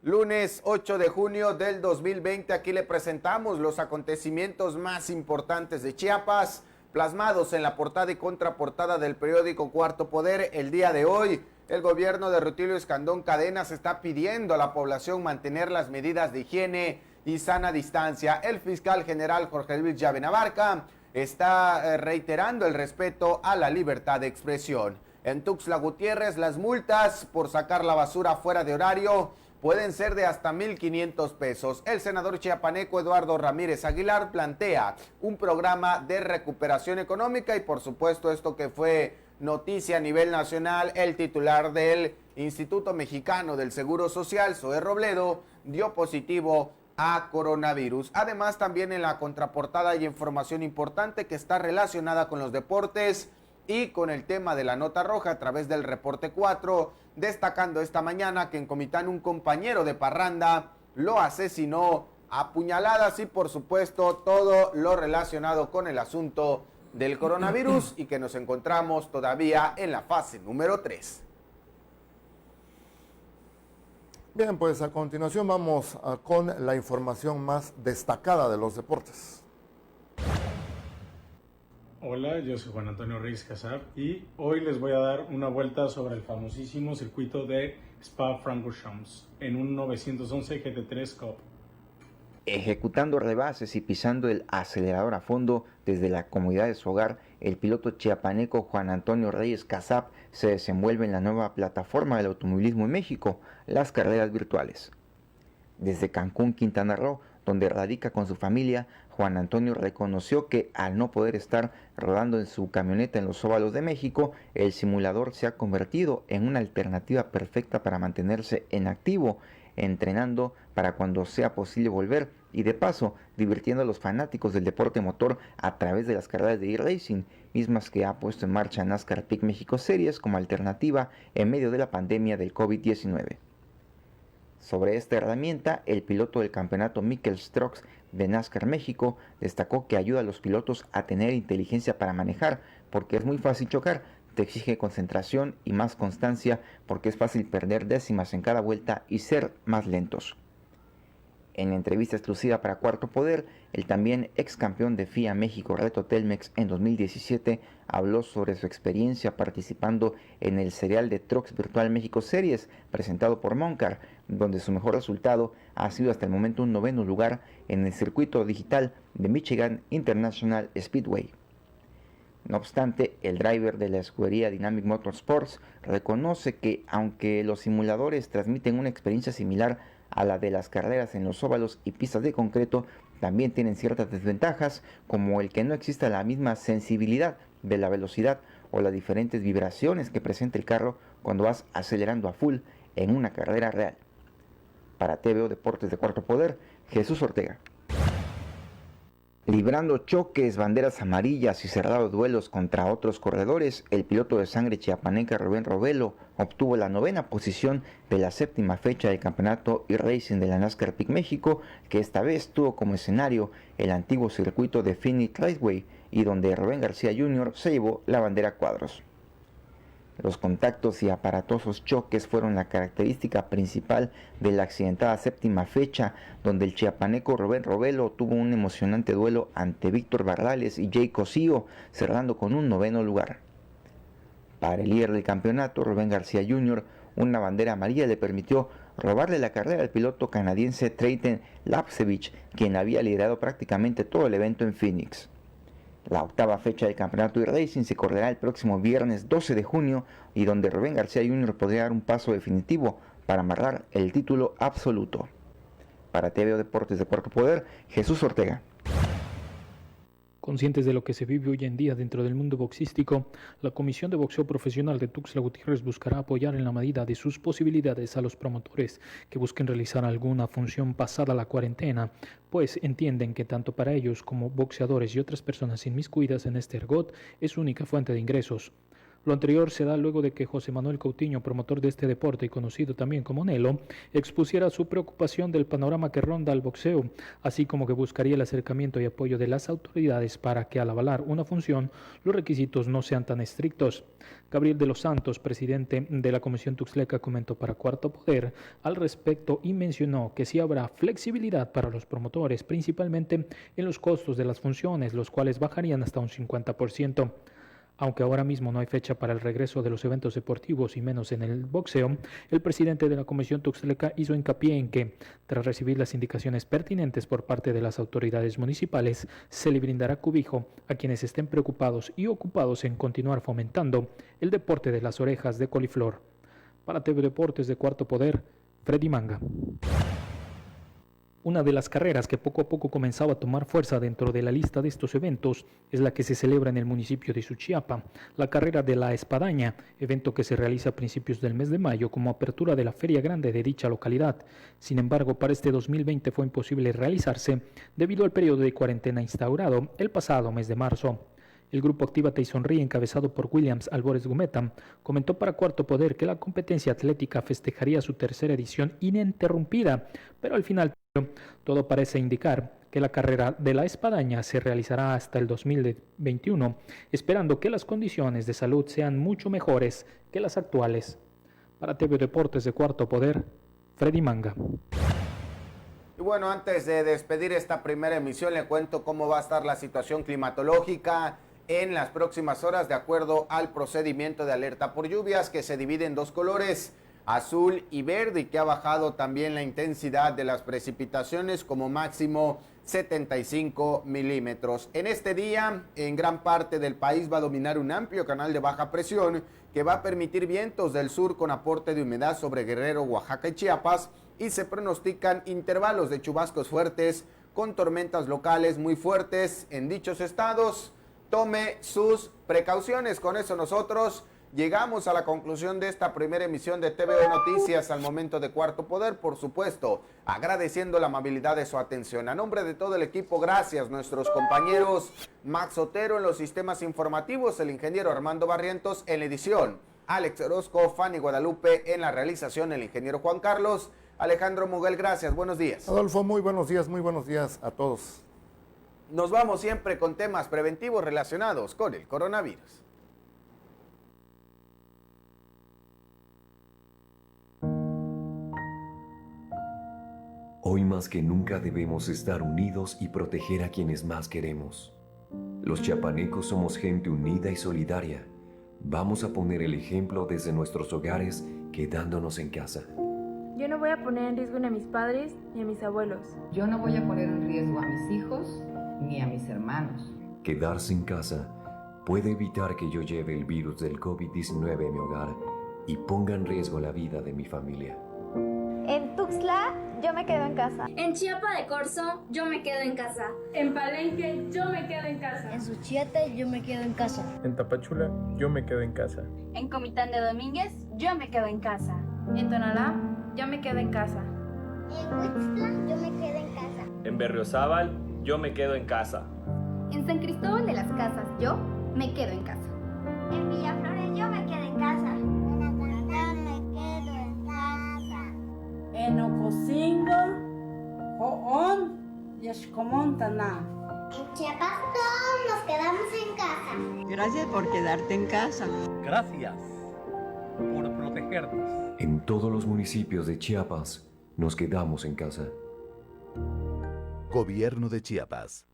Lunes 8 de junio del 2020, aquí le presentamos los acontecimientos más importantes de Chiapas, plasmados en la portada y contraportada del periódico Cuarto Poder. El día de hoy, el gobierno de Rutilio Escandón Cadenas está pidiendo a la población mantener las medidas de higiene y sana distancia. El fiscal general Jorge Luis Llaven Abarca está reiterando el respeto a la libertad de expresión. En Tuxtla Gutiérrez, las multas por sacar la basura fuera de horario pueden ser de hasta 1,500 pesos. El senador chiapaneco Eduardo Ramírez Aguilar plantea un programa de recuperación económica y por supuesto esto que fue noticia a nivel nacional, el titular del Instituto Mexicano del Seguro Social, Zoé Robledo, dio positivo a coronavirus. Además, también en la contraportada hay información importante que está relacionada con los deportes. Y con el tema de la nota roja a través del reporte 4, destacando esta mañana que en Comitán un compañero de parranda lo asesinó a puñaladas y por supuesto todo lo relacionado con el asunto del coronavirus y que nos encontramos todavía en la fase número 3. Bien, pues a continuación vamos con la información más destacada de los deportes. Hola, yo soy Juan Antonio Reyes Casar y hoy les voy a dar una vuelta sobre el famosísimo circuito de Spa-Francorchamps en un 911 GT3 Cup. Ejecutando rebases y pisando el acelerador a fondo desde la comodidad de su hogar, el piloto chiapaneco Juan Antonio Reyes Casap se desenvuelve en la nueva plataforma del automovilismo en México, las carreras virtuales. Desde Cancún, Quintana Roo, donde radica con su familia, Juan Antonio reconoció que al no poder estar rodando en su camioneta en los óvalos de México, el simulador se ha convertido en una alternativa perfecta para mantenerse en activo, entrenando para cuando sea posible volver y de paso divirtiendo a los fanáticos del deporte motor a través de las carreras de e-racing, mismas que ha puesto en marcha NASCAR Peak México Series como alternativa en medio de la pandemia del COVID-19. Sobre esta herramienta, el piloto del campeonato Mikel Strux de NASCAR México destacó que ayuda a los pilotos a tener inteligencia para manejar, porque es muy fácil chocar, te exige concentración y más constancia porque es fácil perder décimas en cada vuelta y ser más lentos. En entrevista exclusiva para Cuarto Poder, el también ex campeón de FIA México Reto Telmex en 2017 habló sobre su experiencia participando en el serial de Trucks Virtual México Series presentado por Moncar, donde su mejor resultado ha sido hasta el momento un 9º lugar en el circuito digital de Michigan International Speedway. No obstante, el driver de la escudería Dynamic Motorsports reconoce que aunque los simuladores transmiten una experiencia similar a la de las carreras en los óvalos y pistas de concreto, también tienen ciertas desventajas, como el que no exista la misma sensibilidad de la velocidad o las diferentes vibraciones que presenta el carro cuando vas acelerando a full en una carrera real. Para TVO Deportes de Cuarto Poder, Jesús Ortega. Librando choques, banderas amarillas y cerrados duelos contra otros corredores, el piloto de sangre chiapaneca Rubén Robelo obtuvo la 9ª posición de la 7ª fecha del campeonato e-racing de la NASCAR Peak México, que esta vez tuvo como escenario el antiguo circuito de Phoenix Raceway y donde Rubén García Jr. se llevó la bandera cuadros. Los contactos y aparatosos choques fueron la característica principal de la accidentada 7ª fecha, donde el chiapaneco Rubén Robelo tuvo un emocionante duelo ante Víctor Bardales y Jay Cosío, cerrando con un 9º lugar. Para el líder del campeonato, Rubén García Jr., una bandera amarilla le permitió robarle la carrera al piloto canadiense Treyten Lapcevich, quien había liderado prácticamente todo el evento en Phoenix. La 8ª fecha del campeonato e-racing se correrá el próximo viernes 12 de junio y donde Rubén García Jr. podría dar un paso definitivo para amarrar el título absoluto. Para TVO Deportes de Cuarto Poder, Jesús Ortega. Conscientes de lo que se vive hoy en día dentro del mundo boxístico, la Comisión de Boxeo Profesional de Tuxtla Gutiérrez buscará apoyar en la medida de sus posibilidades a los promotores que busquen realizar alguna función pasada la cuarentena, pues entienden que tanto para ellos como boxeadores y otras personas inmiscuidas en este ergot es su única fuente de ingresos. Lo anterior se da luego de que José Manuel Coutinho, promotor de este deporte y conocido también como Nelo, expusiera su preocupación del panorama que ronda al boxeo, así como que buscaría el acercamiento y apoyo de las autoridades para que al avalar una función los requisitos no sean tan estrictos. Gabriel de los Santos, presidente de la Comisión Tuxtleca, comentó para Cuarto Poder al respecto y mencionó que sí habrá flexibilidad para los promotores, principalmente en los costos de las funciones, los cuales bajarían hasta un 50%. Aunque ahora mismo no hay fecha para el regreso de los eventos deportivos y menos en el boxeo, el presidente de la Comisión Tuxtleca hizo hincapié en que, tras recibir las indicaciones pertinentes por parte de las autoridades municipales, se le brindará cobijo a quienes estén preocupados y ocupados en continuar fomentando el deporte de las orejas de coliflor. Para TV Deportes de Cuarto Poder, Freddy Manga. Una de las carreras que poco a poco comenzaba a tomar fuerza dentro de la lista de estos eventos es la que se celebra en el municipio de Suchiapa, la carrera de la Espadaña, evento que se realiza a principios del mes de mayo como apertura de la feria grande de dicha localidad. Sin embargo, para este 2020 fue imposible realizarse debido al periodo de cuarentena instaurado el pasado mes de marzo. El grupo Actívate y Sonríe, encabezado por Williams Albores Gumeta, comentó para Cuarto Poder que la competencia atlética festejaría su tercera edición ininterrumpida, pero al final todo parece indicar que la carrera de la espadaña se realizará hasta el 2021, esperando que las condiciones de salud sean mucho mejores que las actuales. Para TV Deportes de Cuarto Poder, Freddy Manga. Y bueno, antes de despedir esta primera emisión, le cuento cómo va a estar la situación climatológica en las próximas horas, de acuerdo al procedimiento de alerta por lluvias, que se divide en dos colores, azul y verde, y que ha bajado también la intensidad de las precipitaciones, como máximo 75 milímetros. En este día, en gran parte del país va a dominar un amplio canal de baja presión que va a permitir vientos del sur con aporte de humedad sobre Guerrero, Oaxaca y Chiapas, y se pronostican intervalos de chubascos fuertes con tormentas locales muy fuertes en dichos estados. Tome sus precauciones. Con eso nosotros llegamos a la conclusión de esta primera emisión de TVO Noticias al momento de Cuarto Poder, por supuesto, agradeciendo la amabilidad de su atención. A nombre de todo el equipo, gracias nuestros compañeros Max Otero en los sistemas informativos, el ingeniero Armando Barrientos en la edición, Alex Orozco, Fanny Guadalupe en la realización, el ingeniero Juan Carlos, Alejandro Muguel, gracias, buenos días. Adolfo, muy buenos días a todos. Nos vamos siempre con temas preventivos relacionados con el coronavirus. Hoy más que nunca debemos estar unidos y proteger a quienes más queremos. Los chiapanecos somos gente unida y solidaria. Vamos a poner el ejemplo desde nuestros hogares, quedándonos en casa. Yo no voy a poner en riesgo ni a mis padres ni a mis abuelos. Yo no voy a poner en riesgo a mis hijos ni a mis hermanos. Quedarse en casa puede evitar que yo lleve el virus del COVID-19 a mi hogar y ponga en riesgo la vida de mi familia. En Tuxtla, yo me quedo en casa. En Chiapa de Corzo, yo me quedo en casa. En Palenque, yo me quedo en casa. En Suchiate, yo me quedo en casa. En Tapachula, yo me quedo en casa. En Comitán de Domínguez, yo me quedo en casa. En Tonalá, yo me quedo en casa. En Huixtla, yo me quedo en casa. En Berriozábal, yo me quedo en casa. En San Cristóbal de las Casas, yo me quedo en casa. En Villaflores, yo me quedo en casa. En Atacán, me quedo en casa. En Ocosingo, Joón y Escomontana. En Chiapas, todos nos quedamos en casa. Gracias por quedarte en casa. Gracias por protegernos. En todos los municipios de Chiapas, nos quedamos en casa. Gobierno de Chiapas.